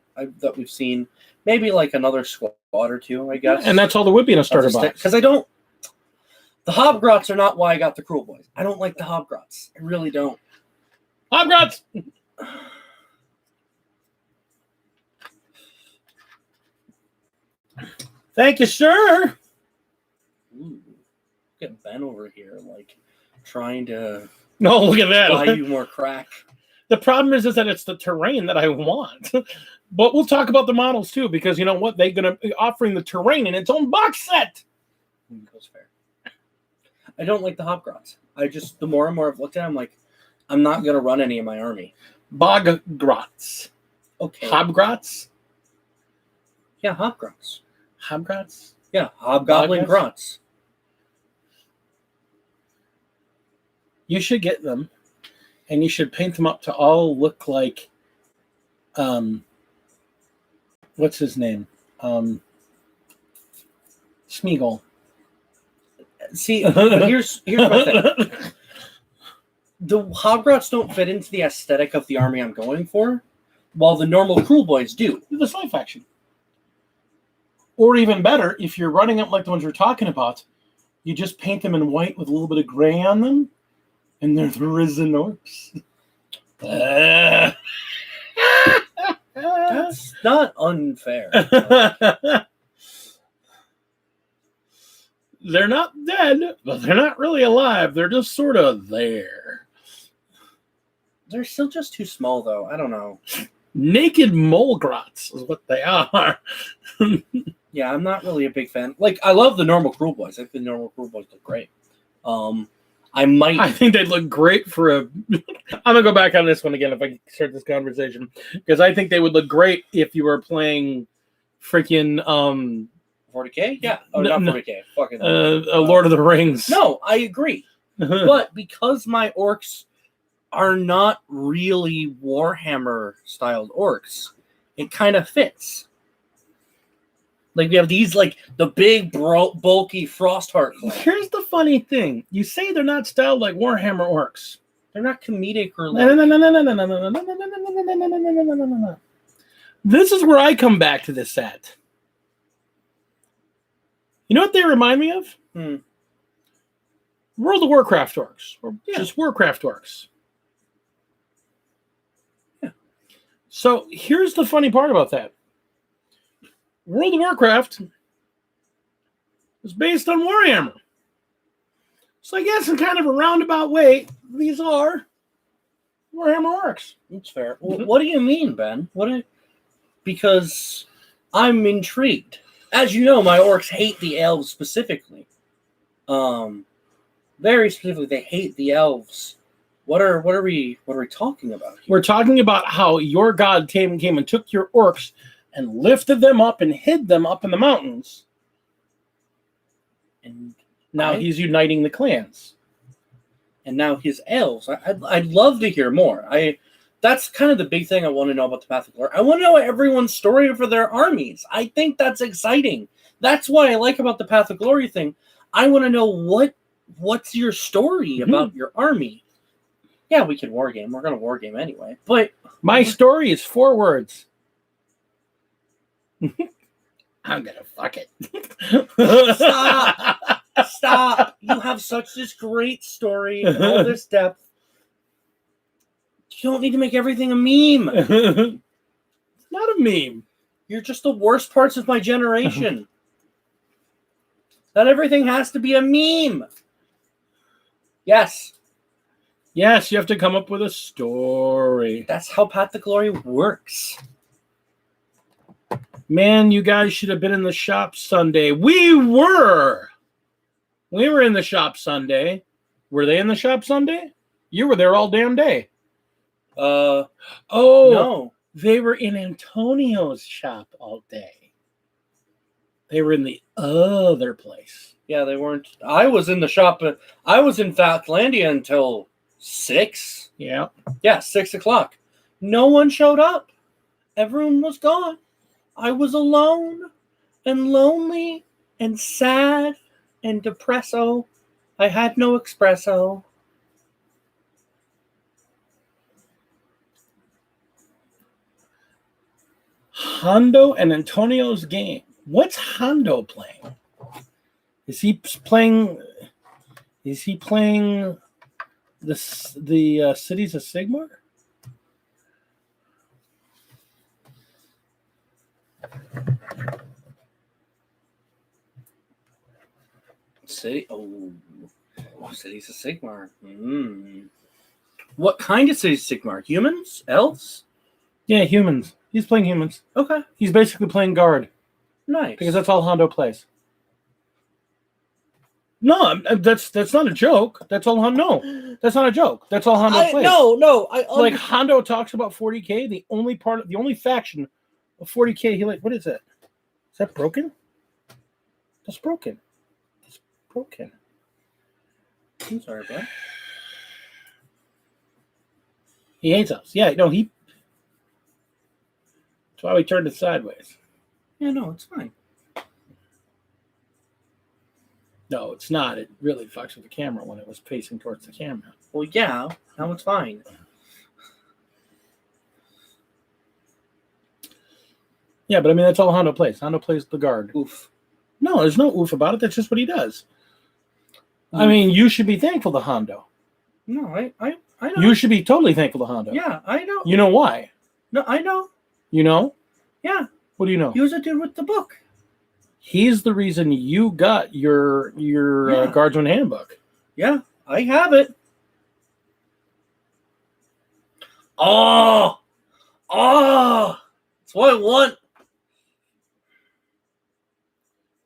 we've seen. Maybe like another squad or two, I guess. And that's all there would be in a starter box. Because I don't... The Hobgrots are not why I got the Cruel Boys. I don't like the Hobgrots. I really don't. Hobgrots! Thank you, sir. Ooh, get Ben over here, like, trying to... No, look at that. Buy you more crack. The problem is that it's the terrain that I want. But we'll talk about the models, too, because you know what? They're going to be offering the terrain in its own box set. That's fair. I don't like the Hobgrots. The more and more I've looked at it, I'm like, I'm not going to run any of my army. Boggrots. Okay. Hobgrots? Yeah, Hobgrots. Hobgrots? Yeah, Hobgoblin Grots. You should get them, and you should paint them up to all look like, what's his name? Smeagol. See, but here's my thing. The Hobgrots don't fit into the aesthetic of the army I'm going for, while the normal Cruel Boys do. The Slave faction. Or even better, if you're running up like the ones we're talking about, you just paint them in white with a little bit of gray on them, and they're the Risen Orcs. That's not unfair. They're not dead, but they're not really alive. They're just sort of there. They're still just too small, though. I don't know. Naked Molegrots is what they are. Yeah, I'm not really a big fan. Like, I love the normal Cruel Boys. I think the normal Cruel Boys look great. I think they'd look great for a... I'm going to go back on this one again if I start this conversation. Because I think they would look great if you were playing freaking... 40K? Yeah. Oh, not 40K. Fucking... Lord of the Rings. No, I agree. But because my orcs are not really Warhammer-styled orcs, it kind of fits. Like, we have these, like, the big, bulky Frostheart clan. Here's the funny thing. You say they're not styled like Warhammer orcs. They're not comedic or like... No. This is where I come back to this at. You know what they remind me of? World of Warcraft orcs, or Yeah. just Warcraft orcs. Yeah. So here's the funny part about that. World of Warcraft is based on Warhammer. So I guess in kind of a roundabout way, these are Warhammer orcs. That's fair. What do you mean, Ben? Because I'm intrigued. As you know, my orcs hate the elves specifically. Very specifically, they hate the elves. What are we talking about here? We're talking about how your god came and took your orcs and lifted them up and hid them up in the mountains. And now he's uniting the clans. And now his elves. I'd love to hear more. That's kind of the big thing I want to know about the Path of Glory. I want to know everyone's story for their armies. I think that's exciting. That's what I like about the Path of Glory thing. I want to know what's your story about your army. Yeah, we can wargame. We're going to wargame anyway. But my story is 4 words. I'm going to fuck it. Stop. You have such this great story and all this depth. You don't need to make everything a meme. It's not a meme. You're just the worst parts of my generation. Not everything has to be a meme. Yes. Yes, you have to come up with a story. That's how Path of Glory works. Man, you guys should have been in the shop Sunday. We were in the shop Sunday. Were they in the shop Sunday? You were there all damn day. No. They were in Antonio's shop all day. They were in the other place. Yeah, they weren't. I was in the shop. I was in Falklandia until 6. Yeah. Yeah, 6 o'clock. No one showed up. Everyone was gone. I was alone and lonely and sad and depresso. I had no espresso. Hondo and Antonio's game. What's Hondo playing? Is he playing the Cities of Sigmar? Cities of Sigmar. What kind of Cities of Sigmar? Humans? Elves? Yeah, humans. He's playing humans. Okay. He's basically playing guard. Nice. Because that's all Hondo plays. No, that's not a joke. That's all Hondo. No, that's not a joke. That's all Hondo plays. No. Like Hondo talks about 40K. The only faction of 40K he what is it? Is that broken? That's broken. It's broken. I'm sorry, bro. He hates us. Yeah, no, that's why we turned it sideways. Yeah, no, it's fine. No, it's not. It really fucks with the camera when it was facing towards the camera. Well, yeah, now it's fine. Yeah, but I mean, that's all Hondo plays. Hondo plays the guard. Oof. No, there's no oof about it. That's just what he does. Oof. I mean, you should be thankful to Hondo. No, I know. You should be totally thankful to Hondo. Yeah, I know. You know why? No, I know. You know? Yeah. What do you know? He was a dude with the book. He's the reason you got your Guardsman handbook. Yeah, I have it. Oh, that's what I want.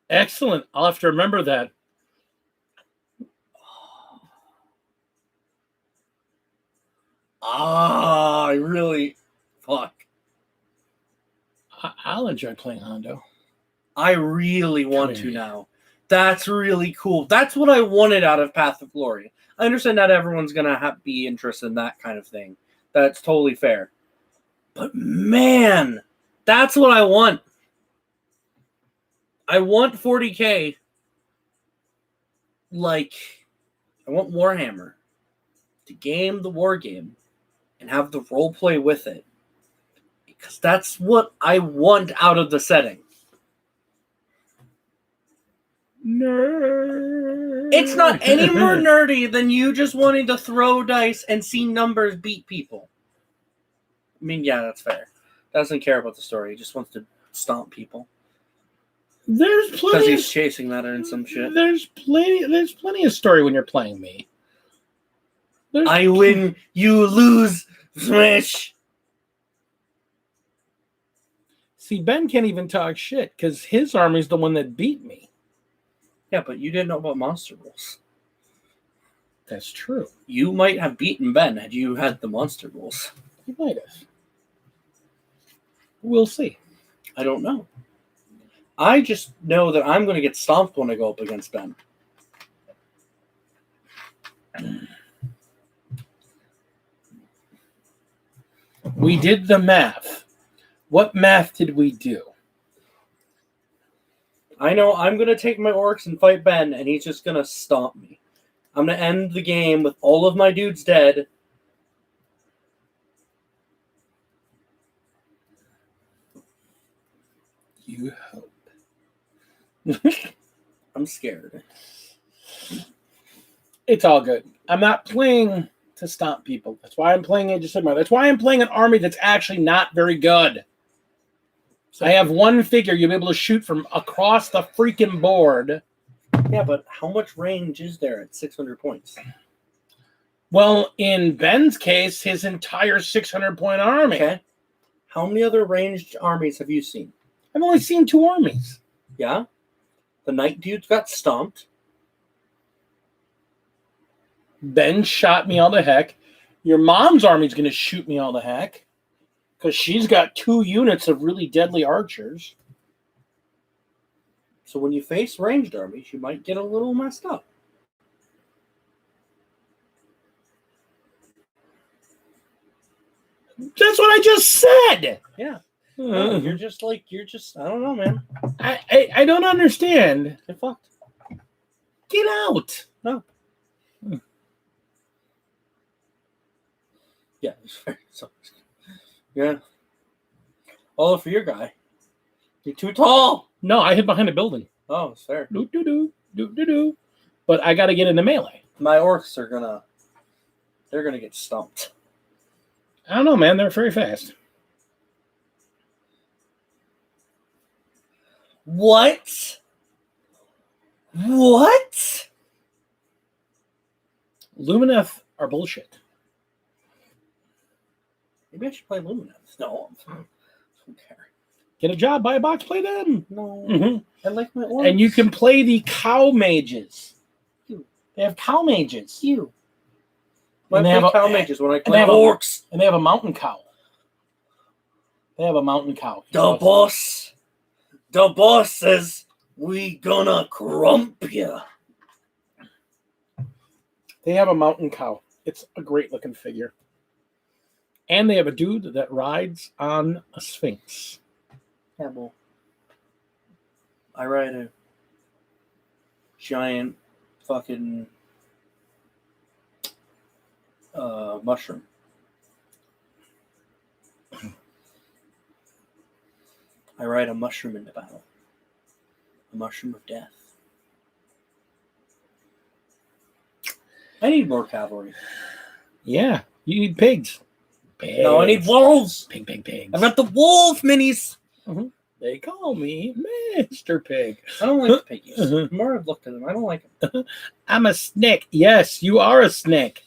Excellent. I'll have to remember that. I really fuck. I'll enjoy playing Hondo. I really want to now. That's really cool. That's what I wanted out of Path of Glory. I understand not everyone's going to be interested in that kind of thing. That's totally fair. But man, that's what I want. I want 40K. Like, I want Warhammer to game the war game and have the role play with it. Because that's what I want out of the setting. Nerd. It's not any more nerdy than you just wanting to throw dice and see numbers beat people. I mean, yeah, that's fair. Doesn't care about the story. He just wants to stomp people. There's Because plenty. he's chasing that in some shit. There's plenty of story when you're playing me. I win, you lose, smash. See, Ben can't even talk shit because his army's the one that beat me. Yeah, but you didn't know about monster rules. That's true. You might have beaten Ben had you had the monster rules. You might have. We'll see. I don't know. I just know that I'm going to get stomped when I go up against Ben. We did the math. What math did we do? I know I'm going to take my orcs and fight Ben, and he's just going to stomp me. I'm going to end the game with all of my dudes dead. You hope. I'm scared. It's all good. I'm not playing to stomp people. That's why I'm playing Age of Sigmar. That's why I'm playing an army that's actually not very good. So I have one figure you'll be able to shoot from across the freaking board. Yeah, but how much range is there at 600 points? Well, in Ben's case, his entire 600-point army. Okay. How many other ranged armies have you seen? I've only seen 2 armies. Yeah? The Knight dudes got stomped. Ben shot me all the heck. Your mom's army's going to shoot me all the heck. Because she's got 2 units of really deadly archers. So when you face ranged armies, you might get a little messed up. That's what I just said. Yeah. No, you're just, I don't know, man. I don't understand. Get fucked. Get out. No. Yeah. Yeah. All for your guy. You're too tall. No, I hid behind a building. Oh, it's fair. Do. But I got to get into melee. My orcs are they're gonna get stumped. I don't know, man. They're very fast. What? Lumineth are bullshit. Maybe I should play Lumineth. No, I don't care. Get a job, buy a box, play them. No, Mm-hmm. I like my orcs. And you can play the cow mages. They have cow mages. Why And they play have cow mages when I and play they have orcs? And they have a mountain cow. They have a mountain cow. The boss says we gonna crump ya. They have a mountain cow. It's a great looking figure. And they have a dude that rides on a sphinx. Yeah, well, I ride a giant fucking mushroom. I ride a mushroom into battle. A mushroom of death. I need more cavalry. Yeah, you need pigs. No, I need wolves. Pigs. I've got the wolf minis. Mm-hmm. They call me Mr. Pig. I don't like the piggies. The more I've looked at them, I don't like them. I'm a snake. Yes, you are a snake.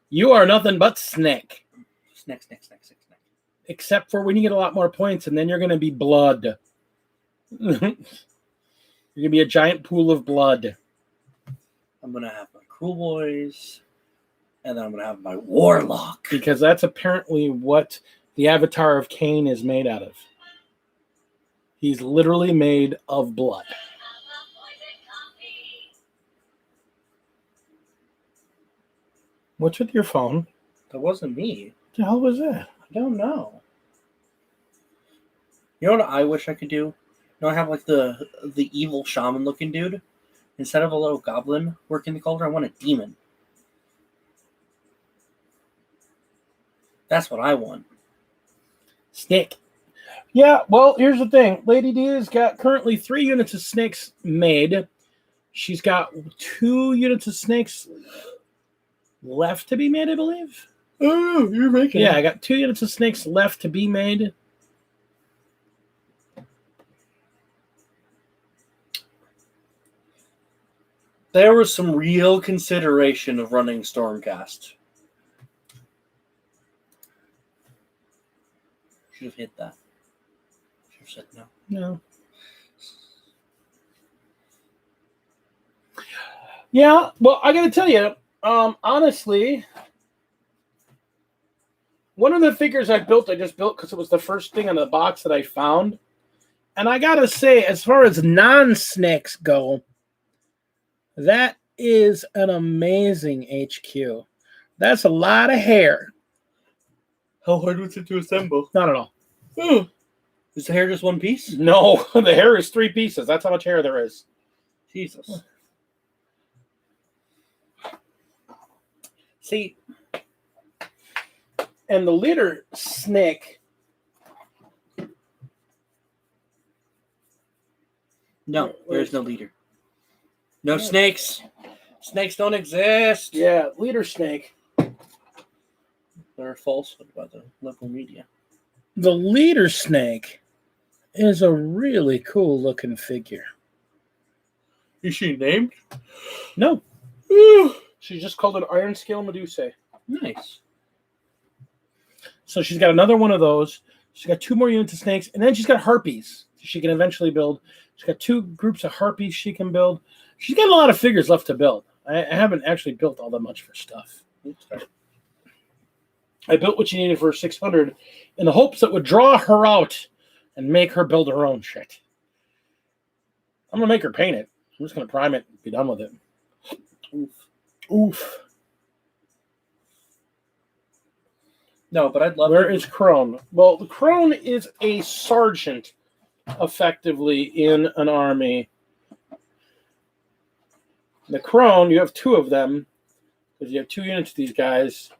You are nothing but snake. Snake. Except for when you get a lot more points, and then you're going to be blood. You're going to be a giant pool of blood. I'm going to have my Cruel Boys, and then I'm going to have my Warlock. Because that's apparently what the Avatar of Cain is made out of. He's literally made of blood. What's with your phone? That wasn't me. What the hell was that? I don't know. You know what I wish I could do? You know, I have like the evil shaman looking dude. Instead of a little goblin working the cauldron, I want a demon. That's what I want. Snake. Yeah, well, here's the thing. Lady D has got currently 3 units of snakes made. She's got 2 units of snakes left to be made, I believe. Oh, you're making Yeah, I got 2 units of snakes left to be made. There was some real consideration of running Stormcast. Should have hit that. Should have said no. No. Yeah, well, I got to tell you, honestly, one of the figures I just built because it was the first thing in the box that I found. And I got to say, as far as non-snakes go, that is an amazing HQ. That's a lot of hair. How hard was it to assemble? Not at all. Is the hair just one piece? No, the hair is 3 pieces. That's how much hair there is. Jesus. See, and the leader snake. No, there's no leader. No snakes. Snakes don't exist. Yeah, leader snake. They're a falsehood by the local media. The leader snake is a really cool looking figure. Is she named? No. She's just called an Iron Scale Medusa. Nice. So she's got another one of those. She's got 2 more units of snakes, and then she's got harpies she can eventually build. She's got 2 groups of harpies she can build. She's got a lot of figures left to build. I haven't actually built all that much for stuff. Okay. I built what she needed for 600 in the hopes that would draw her out and make her build her own shit. I'm going to make her paint it. I'm just going to prime it and be done with it. Oof. No, but I'd love. Where is Crone? Well, the Crone is a sergeant, effectively, in an army. The Crone, you have 2 of them, because you have 2 units of these guys.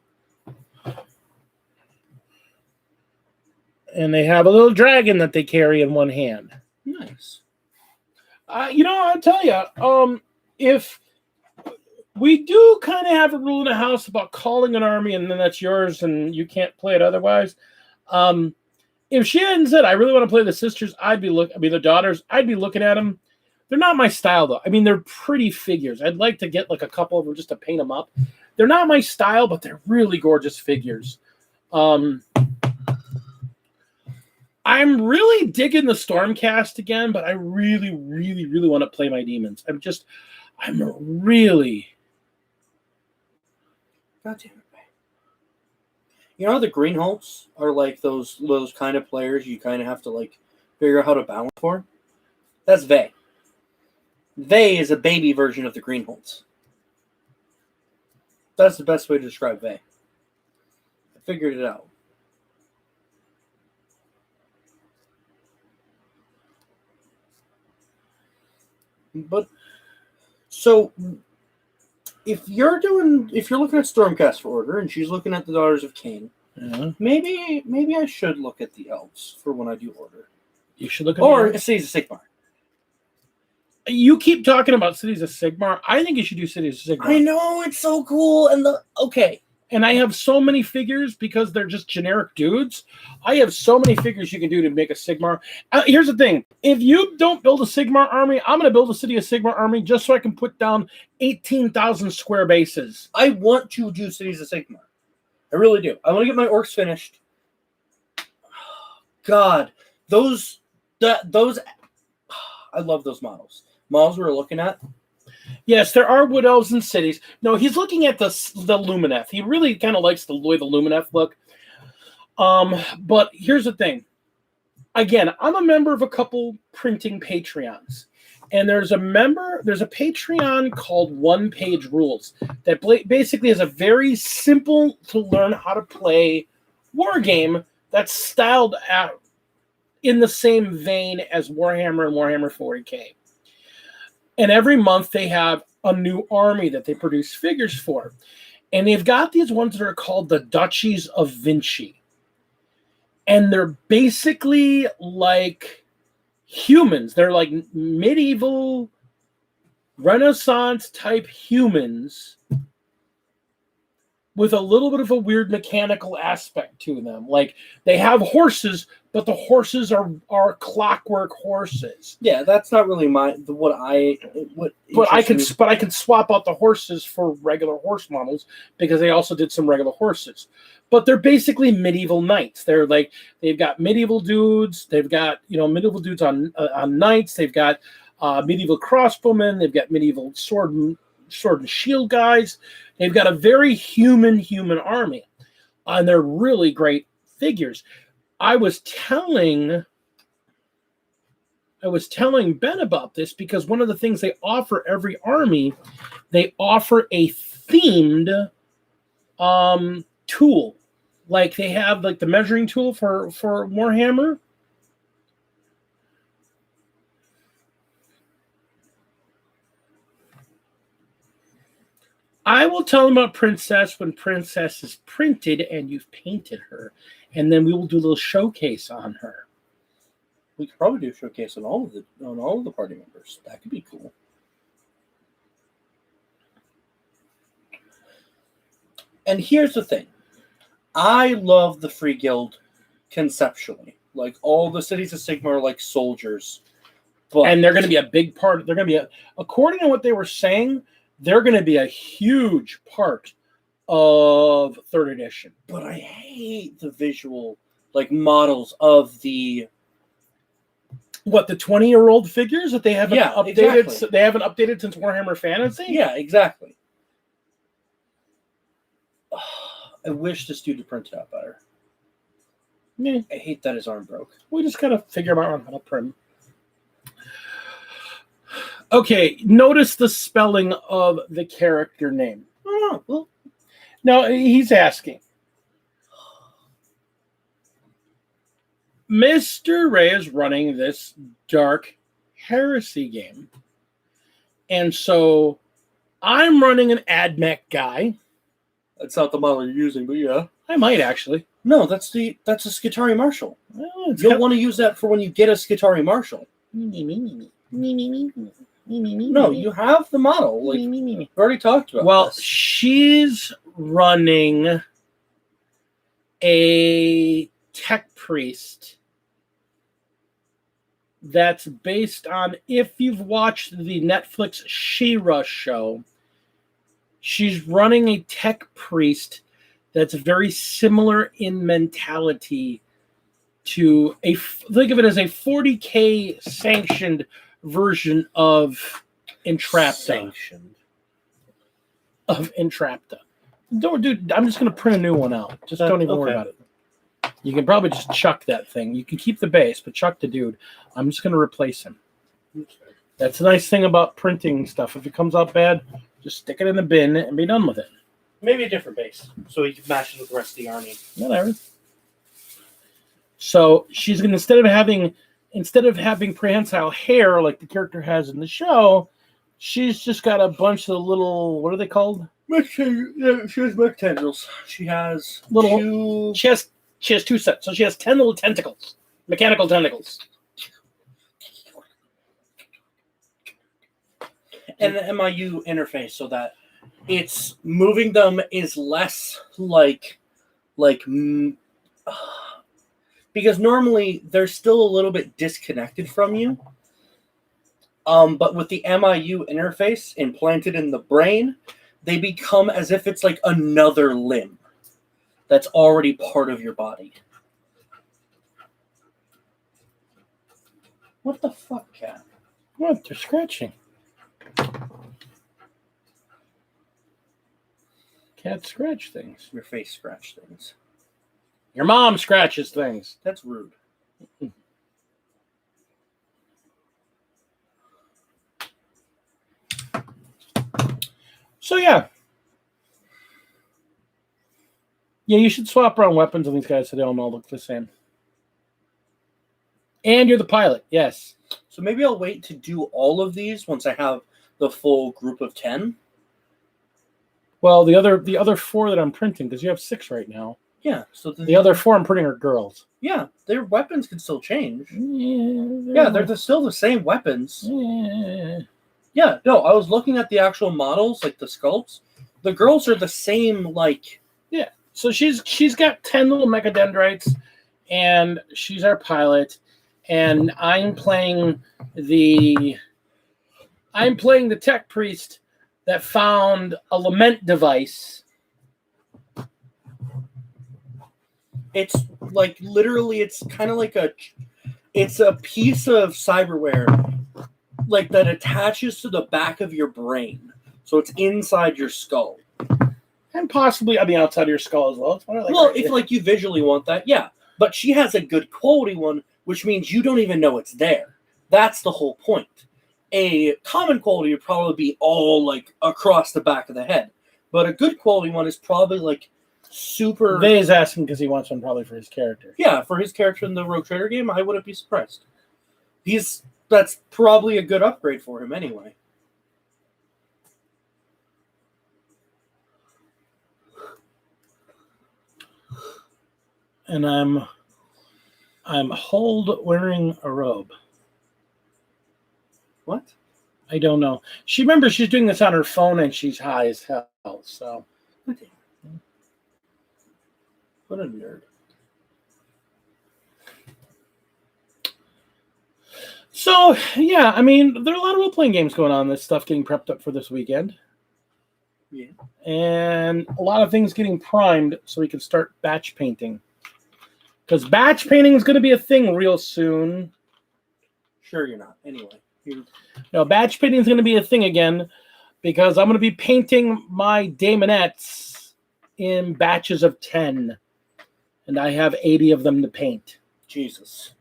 And they have a little dragon that they carry in one hand. Nice. I'll tell you, if we do kind of have a rule in the house about calling an army and then that's yours and you can't play it otherwise. If she hadn't said, I really want to play the sisters, the daughters, I'd be looking at them. They're not my style, though. I mean, they're pretty figures. I'd like to get like a couple of them just to paint them up. They're not my style, but they're really gorgeous figures. I'm really digging the Stormcast again, but I really, really, really want to play my demons. I'm really... God damn it. You know, the Greenholts are like those kind of players you kind of have to like figure out how to balance for. That's Vey. Vey is a baby version of the Greenholts. That's the best way to describe Vey. I figured it out. But so if you're looking at Stormcast for order and she's looking at the Daughters of Cain, maybe I should look at the elves for when I do order. You should look at Cities of Sigmar. You keep talking about Cities of Sigmar. I think you should do Cities of Sigmar. I know, it's so cool. And I have so many figures because they're just generic dudes. I have so many figures you can do to make a Sigmar. Here's the thing. If you don't build a Sigmar army, I'm going to build a City of Sigmar army just so I can put down 18,000 square bases. I want to do Cities of Sigmar. I really do. I want to get my orcs finished. God, those I love those models. Models we're looking at. Yes, there are wood elves in cities. No, he's looking at the Lumineth. He really kind of likes the way the Lumineth look. But here's the thing. Again, I'm a member of a couple printing Patreons. And there's a Patreon called One Page Rules that basically is a very simple to learn how to play war game that's styled in the same vein as Warhammer and Warhammer 40K. And every month they have a new army that they produce figures for. And they've got these ones that are called the Duchies of Vinci. And they're basically like humans. They're like medieval Renaissance type humans with a little bit of a weird mechanical aspect to them. Like they have horses, but the horses are clockwork horses. Yeah, that's not really what I can swap out the horses for regular horse models because they also did some regular horses. But they're basically medieval knights. They're like they've got medieval dudes. They've got medieval dudes on knights. They've got medieval crossbowmen. They've got medieval sword and shield guys. They've got a very human army, and they're really great figures. I was telling Ben about this because one of the things they offer every army, they offer a themed tool. Like they have like the measuring tool for Warhammer. I will tell them about Princess when Princess is printed and you've painted her, and then we will do a little showcase on her. We could probably do a showcase on all of the party members. That could be cool. And here's the thing. I love the Free Guild conceptually. Like all the cities of Sigma are like soldiers. And they're going to be a big part. They're going to be according to what they were saying, they're going to be a huge part of 3rd edition. But I hate the visual models of the 20-year-old figures that they haven't updated. Exactly. They haven't updated since Warhammer Fantasy. Yeah, exactly. I wish this dude had printed out better. Yeah. I hate that his arm broke. We just gotta figure out how to print. Okay, notice the spelling of the character name. Oh, well. No, he's asking. Mr. Ray is running this Dark Heresy game. And so I'm running an AdMech guy. That's not the model you're using, but yeah. I might actually. No, that's a Skitarii Marshal. Well, you'll want to use that for when you get a Skitarii Marshal. No, you have the model. We've already talked about this. She's running a tech priest that's based on, if you've watched the Netflix She-Ra show, she's running a tech priest that's very similar in mentality to think of it as a 40K sanctioned version of Entrapta. Dude, I'm just going to print a new one out. Just don't even worry about it. You can probably just chuck that thing. You can keep the base, but chuck the dude. I'm just going to replace him. That's the nice thing about printing stuff. If it comes out bad, just stick it in the bin and be done with it. Maybe a different base, so you can match it with the rest of the army. Whatever. So she's going to, instead of having prehensile hair like the character has in the show, she's just got a bunch of little, what are they called? Yeah, she has mech tendrils. She has little. She has 2 sets, so she has 10 little tentacles, mechanical tentacles. And the MIU interface, so that it's moving them is less because normally they're still a little bit disconnected from you. But with the MIU interface implanted in the brain, they become as if it's like another limb that's already part of your body. What the fuck, cat? What? They're scratching. Cats scratch things. Your face scratch things. Your mom scratches things. That's rude. So yeah. Yeah, you should swap around weapons on these guys so they don't all look the same. And you're the pilot, yes. So maybe I'll wait to do all of these once I have the full group of 10. Well, the other 4 that I'm printing, because you have 6 right now. Yeah. So the other 4 I'm printing are girls. Yeah, their weapons can still change. Yeah, they're still the same weapons. Yeah. Yeah, no, I was looking at the actual models, like the sculpts. The girls are the same, like... Yeah. So she's got 10 little mechadendrites, and she's our pilot. And I'm playing the tech priest that found a lament device. It's like, literally, it's kind of like it's a piece of cyberware, like, that attaches to the back of your brain. So it's inside your skull. And possibly on the outside of your skull as well. It's If like you visually want that, yeah. But she has a good quality one, which means you don't even know it's there. That's the whole point. A common quality would probably be all like across the back of the head. But a good quality one is probably like super... Vay's asking because he wants one probably for his character. Yeah, for his character in the Rogue Trader game, I wouldn't be surprised. That's probably a good upgrade for him anyway. And I'm hold wearing a robe. What? I don't know. She's doing this on her phone and she's high as hell. So what a nerd. So yeah, I mean, there are a lot of role-playing games going on. This stuff getting prepped up for this weekend. Yeah. And a lot of things getting primed so we can start batch painting. Because batch painting is going to be a thing real soon. Sure, you're not. Anyway. No, batch painting is going to be a thing again because I'm going to be painting my daemonettes in batches of 10. And I have 80 of them to paint. Jesus.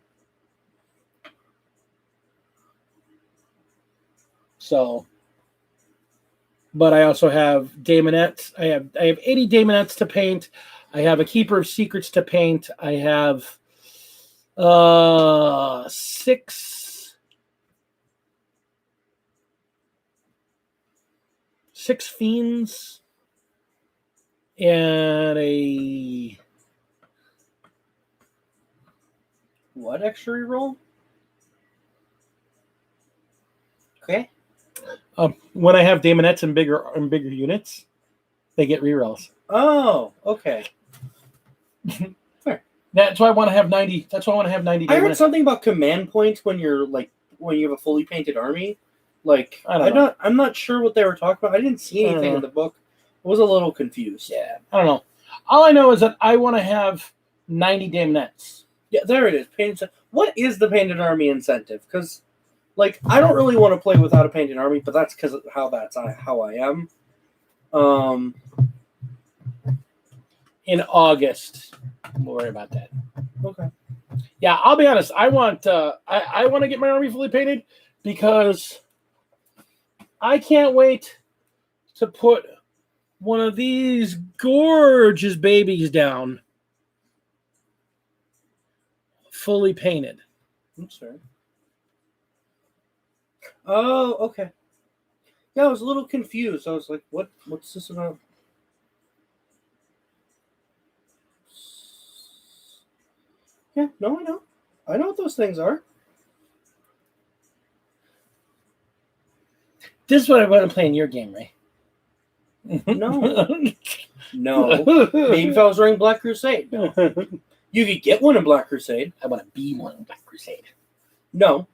So, but I also have daemonettes. I have 80 daemonettes to paint. I have a Keeper of Secrets to paint. I have 6 fiends and a what extra reroll? Okay. When I have daemonettes in bigger units, they get rerolls. Oh, okay. Fair. That's why I want to have 90. That's why I want to have 90. I heard something about command points when you have a fully painted army. Like I'm not sure what they were talking about. I didn't see anything in the book. I was a little confused. Yeah, I don't know. All I know is that I want to have 90 daemonettes. Yeah, there it is. Painted. What is the painted army incentive? Because, like, I don't really want to play without a painted army, but that's because of how I am. In August, we'll worry about that. Okay. Yeah, I'll be honest. I want to get my army fully painted because I can't wait to put one of these gorgeous babies down, fully painted. I'm sorry. Oh, okay. Yeah, I was a little confused. I was like, what's this about? Yeah, no, I know. I know what those things are. This is what I want to play in your game, Ray. No. No. Maybe if I was running Black Crusade. No. You could get one in Black Crusade. I want to be one in Black Crusade. No.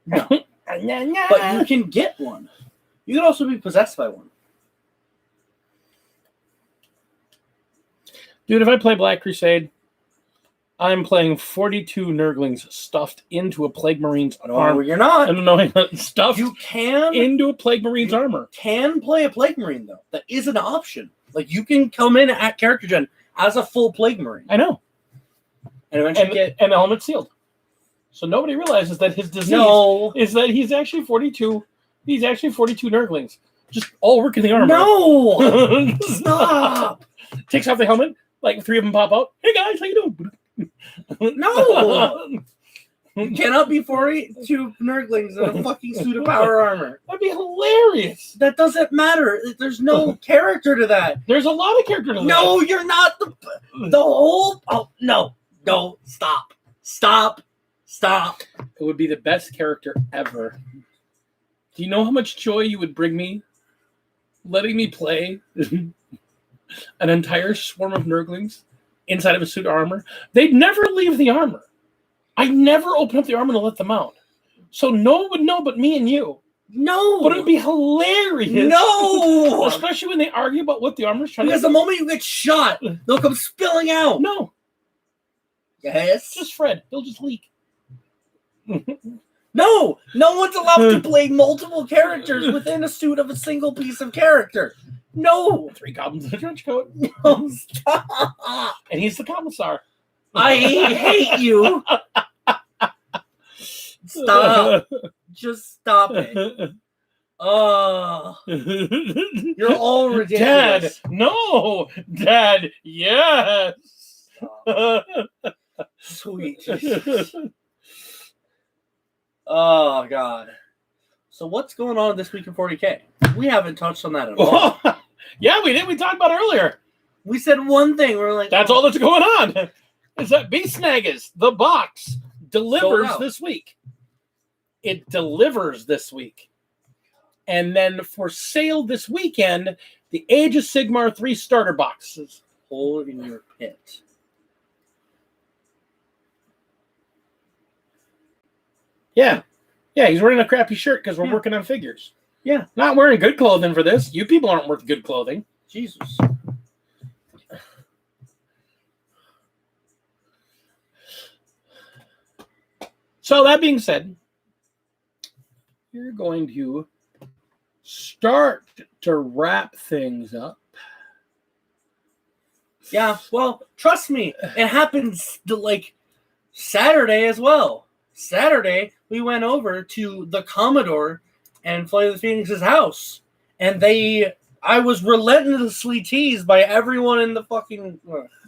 No. But you can get one. You can also be possessed by one. Dude, if I play Black Crusade, I'm playing 42 Nurglings stuffed into a Plague Marine's armor. No, you're not. No, stuffed you can into a Plague Marine's armor. Can play a Plague Marine, though. That is an option. Like, you can come in at character gen as a full Plague Marine. I know. And eventually and the helmet's sealed. So nobody realizes that his disease is that he's actually 42. He's actually 42 Nurglings. Just all work in the armor. No! Stop! Takes off the helmet. Like 3 of them pop out. Hey guys, how you doing? No! You cannot be 42 Nurglings in a fucking suit of power armor. That'd be hilarious. That doesn't matter. There's no character to that. There's a lot of character to that. No, you're not the whole... Oh, no. No, stop. Stop. Stop. It would be the best character ever. Do you know how much joy you would bring me letting me play an entire swarm of Nurglings inside of a suit of armor? They'd never leave the armor. I never open up the armor to let them out. So no one would know but me and you. No. But it would be hilarious. No. Especially when they argue about what the armor's trying Because to do. the moment you get shot, they'll come spilling out. No. Yes. Just Fred. He'll just leak. No. No one's allowed to play multiple characters within a suit of a single piece of character. No. 3 goblins in a trench coat. No, stop. And he's the commissar. I hate you. Stop. Just stop it. You're all ridiculous. Dad, no. Dad, yes. Sweet Jesus. Oh, God. So what's going on this week in 40K? We haven't touched on that at all. Yeah, we did. We talked about it earlier. We said one thing. We're like, That's all that's going on. Is that Beast Snaggers, the box, delivers this week. It delivers this week. And then for sale this weekend, the Age of Sigmar 3 starter boxes. hole in your pit. Yeah. Yeah, he's wearing a crappy shirt because we're working on figures. Yeah. Not wearing good clothing for this. You people aren't worth good clothing. Jesus. So that being said, you're going to start to wrap things up. Yeah, well, trust me, it happens like Saturday as well. Saturday, we went over to the Commodore and Flight of the Phoenix's house, and I was relentlessly teased by everyone in the fucking...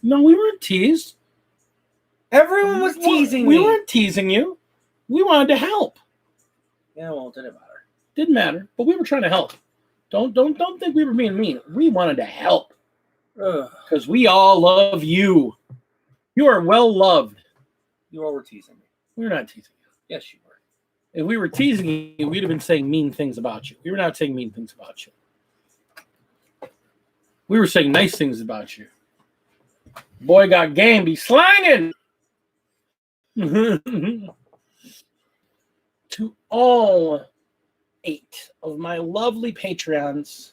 No, we weren't teased. Everyone was teasing me. We weren't teasing you. We wanted to help. Yeah, well, it didn't matter. Didn't matter, but we were trying to help. Don't think we were being mean. We wanted to help. Because we all love you. You are well loved. You all were teasing me. We're not teasing you. Yes, you were. If we were teasing you, we'd have been saying mean things about you. We were not saying mean things about you. We were saying nice things about you. Boy got game, be slanging. To all 8 of my lovely Patreons.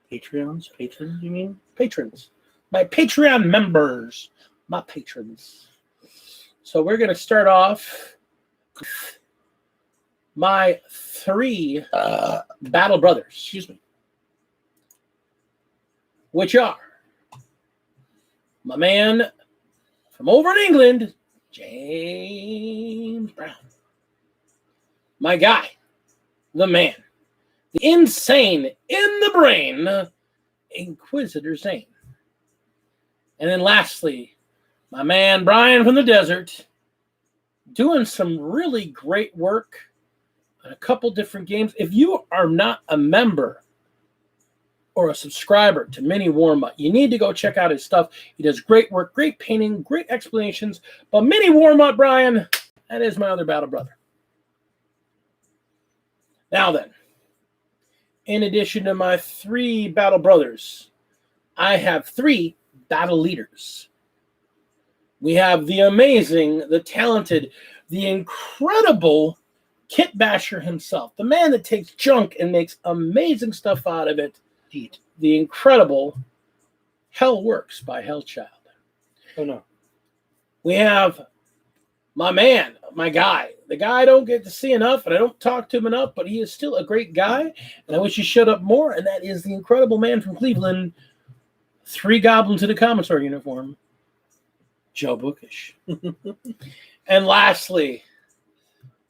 Patrons, you mean? Patrons. My Patreon members. My patrons. So we're going to start off with my 3 Battle Brothers. Excuse me. Which are my man from over in England, James Brown. My guy, the man, the insane in the brain, Inquisitor Zane. And then lastly, my man Brian from the desert, doing some really great work on a couple different games. If you are not a member or a subscriber to Mini Warmutt, you need to go check out his stuff. He does great work, great painting, great explanations. But Mini Warmutt, Brian, that is my other battle brother. Now then, in addition to my 3 battle brothers, I have 3 battle leaders. We have the amazing, the talented, the incredible Kit Basher himself, the man that takes junk and makes amazing stuff out of it. The incredible Hell Works by Hellchild. Oh, no. We have my man, my guy. The guy I don't get to see enough, and I don't talk to him enough, but he is still a great guy, and I wish he showed up more, and that is the incredible man from Cleveland, 3 goblins in a commissar uniform, Joe Bookish. And lastly,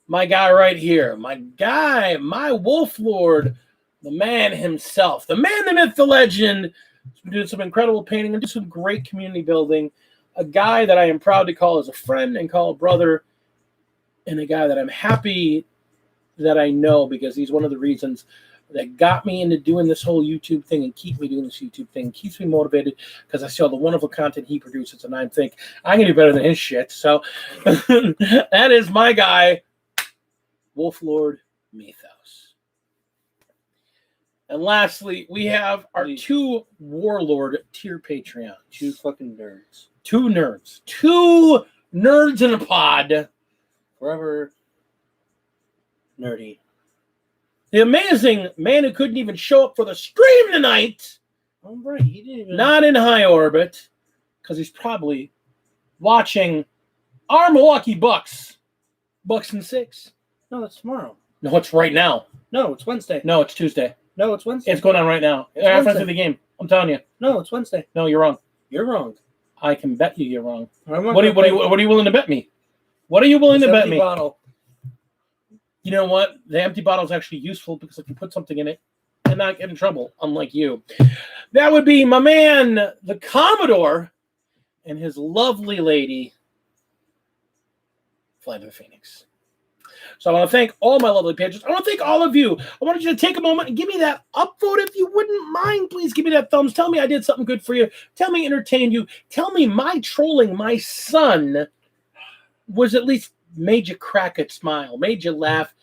my guy right here, my guy, my Wolf Lord, the man himself, the man, the myth, the legend, doing some incredible painting and do some great community building, a guy that I am proud to call as a friend and call a brother, and a guy that I'm happy that I know because he's one of the reasons that got me into doing this whole YouTube thing and keep me doing this YouTube thing, keeps me motivated because I see all the wonderful content he produces, and I think I can do better than his shit. So that is my guy, Wolf Lord Mythos. And lastly, we have our Please. 2 Warlord tier Patreons. 2 fucking nerds. 2 nerds. 2 nerds in a pod. Forever nerdy. The amazing man who couldn't even show up for the stream tonight. Oh, right. He didn't even. Not in high orbit. Because he's probably watching our Milwaukee Bucks. Bucks in 6. No, that's tomorrow. No, it's right now. No, it's Wednesday. No, it's Tuesday. No, it's Wednesday. It's going on right now. After the game. I'm telling you. No, it's Wednesday. No, you're wrong. You're wrong. I can bet you you're wrong. What What are you willing to bet me? What are you willing to bet me? Bottle. You know what? The empty bottle is actually useful because if you put something in it and not get in trouble, unlike you. That would be my man, the Commodore, and his lovely lady, Flight of the Phoenix. So I want to thank all my lovely patrons. I want to thank all of you. I want you to take a moment and give me that upvote if you wouldn't mind. Please give me that thumbs. Tell me I did something good for you. Tell me I entertained you. Tell me my trolling my son was at least made you crack a smile, made you laugh.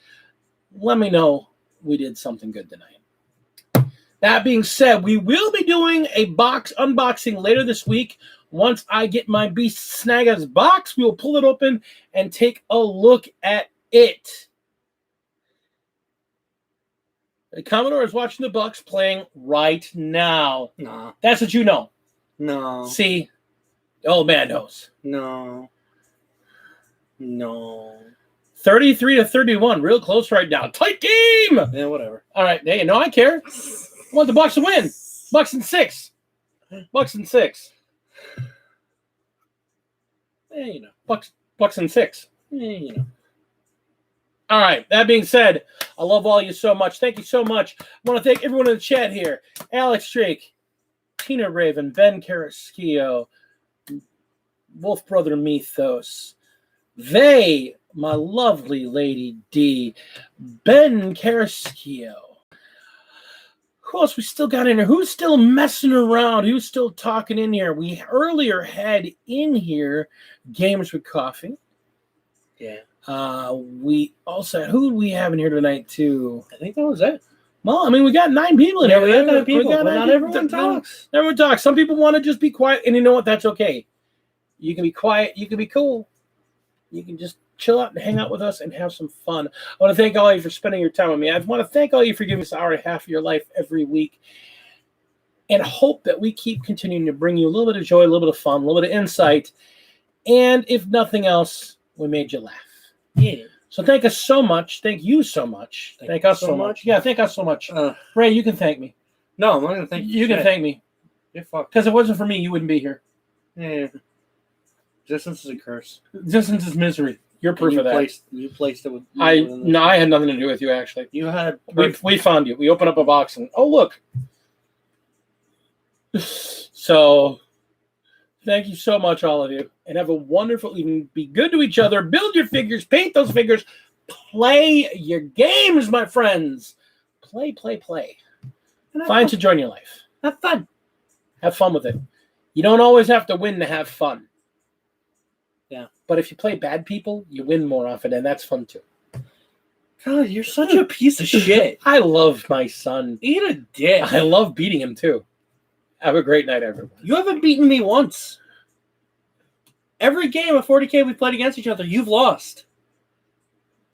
Let me know we did something good tonight. That being said, we will be doing a box unboxing later this week. Once I get my Beast Snagga's box, we will pull it open and take a look at it. The Commodore is watching the Bucks playing right now. Nah. That's what you know. No. See, the old man knows. No. 33-31, real close right now. Tight game. Yeah, whatever. All right, hey, no, I care. I want the Bucks to win. Bucks in 6. Bucks in 6. Yeah, you know. Bucks in 6. Yeah, you know. All right. That being said, I love all you so much. Thank you so much. I want to thank everyone in the chat here. Alex Drake, Tina Raven, Ben Carrasquillo, Wolf Brother Mythos, they, my lovely lady D, Ben Carrasquillo. Who else we still got in here? Who's still messing around? Who's still talking in here? We earlier had in here Gamers with Coffee. Yeah. We also who do we have in here tonight too? I think that was it. Well, I mean, we got 9 people in here. We got 9 people, but not everyone talks. talks. Everyone talks. Some people want to just be quiet, and you know what? That's okay. You can be quiet. You can be cool. You can just chill out and hang out with us and have some fun. I want to thank all of you for spending your time with me. I want to thank all of you for giving us an hour and a half of your life every week, and hope that we keep continuing to bring you a little bit of joy, a little bit of fun, a little bit of insight, and if nothing else, we made you laugh. Yeah. So thank us so much. Thank you so much. Thank us so much. Yeah, thank us so much. Ray, you can thank me. No, I'm not going to thank you. You can thank me. You're fucked. Because if it wasn't for me, you wouldn't be here. Yeah. Distance is a curse. Distance is misery. You're proof of that. You placed it with... I had nothing to do with you, actually. You had... We found you. We opened up a box and, oh, look. So, thank you so much, all of you. And have a wonderful evening. Be good to each other. Build your figures. Paint those figures. Play your games, my friends. Play. Find to join your life. Have fun. Have fun with it. You don't always have to win to have fun. Yeah. But if you play bad people, you win more often, and that's fun too. God, you're such a piece of shit. I love my son. Eat a dick. I love beating him too. Have a great night, everyone. You haven't beaten me once. Every game of 40K we played against each other, you've lost.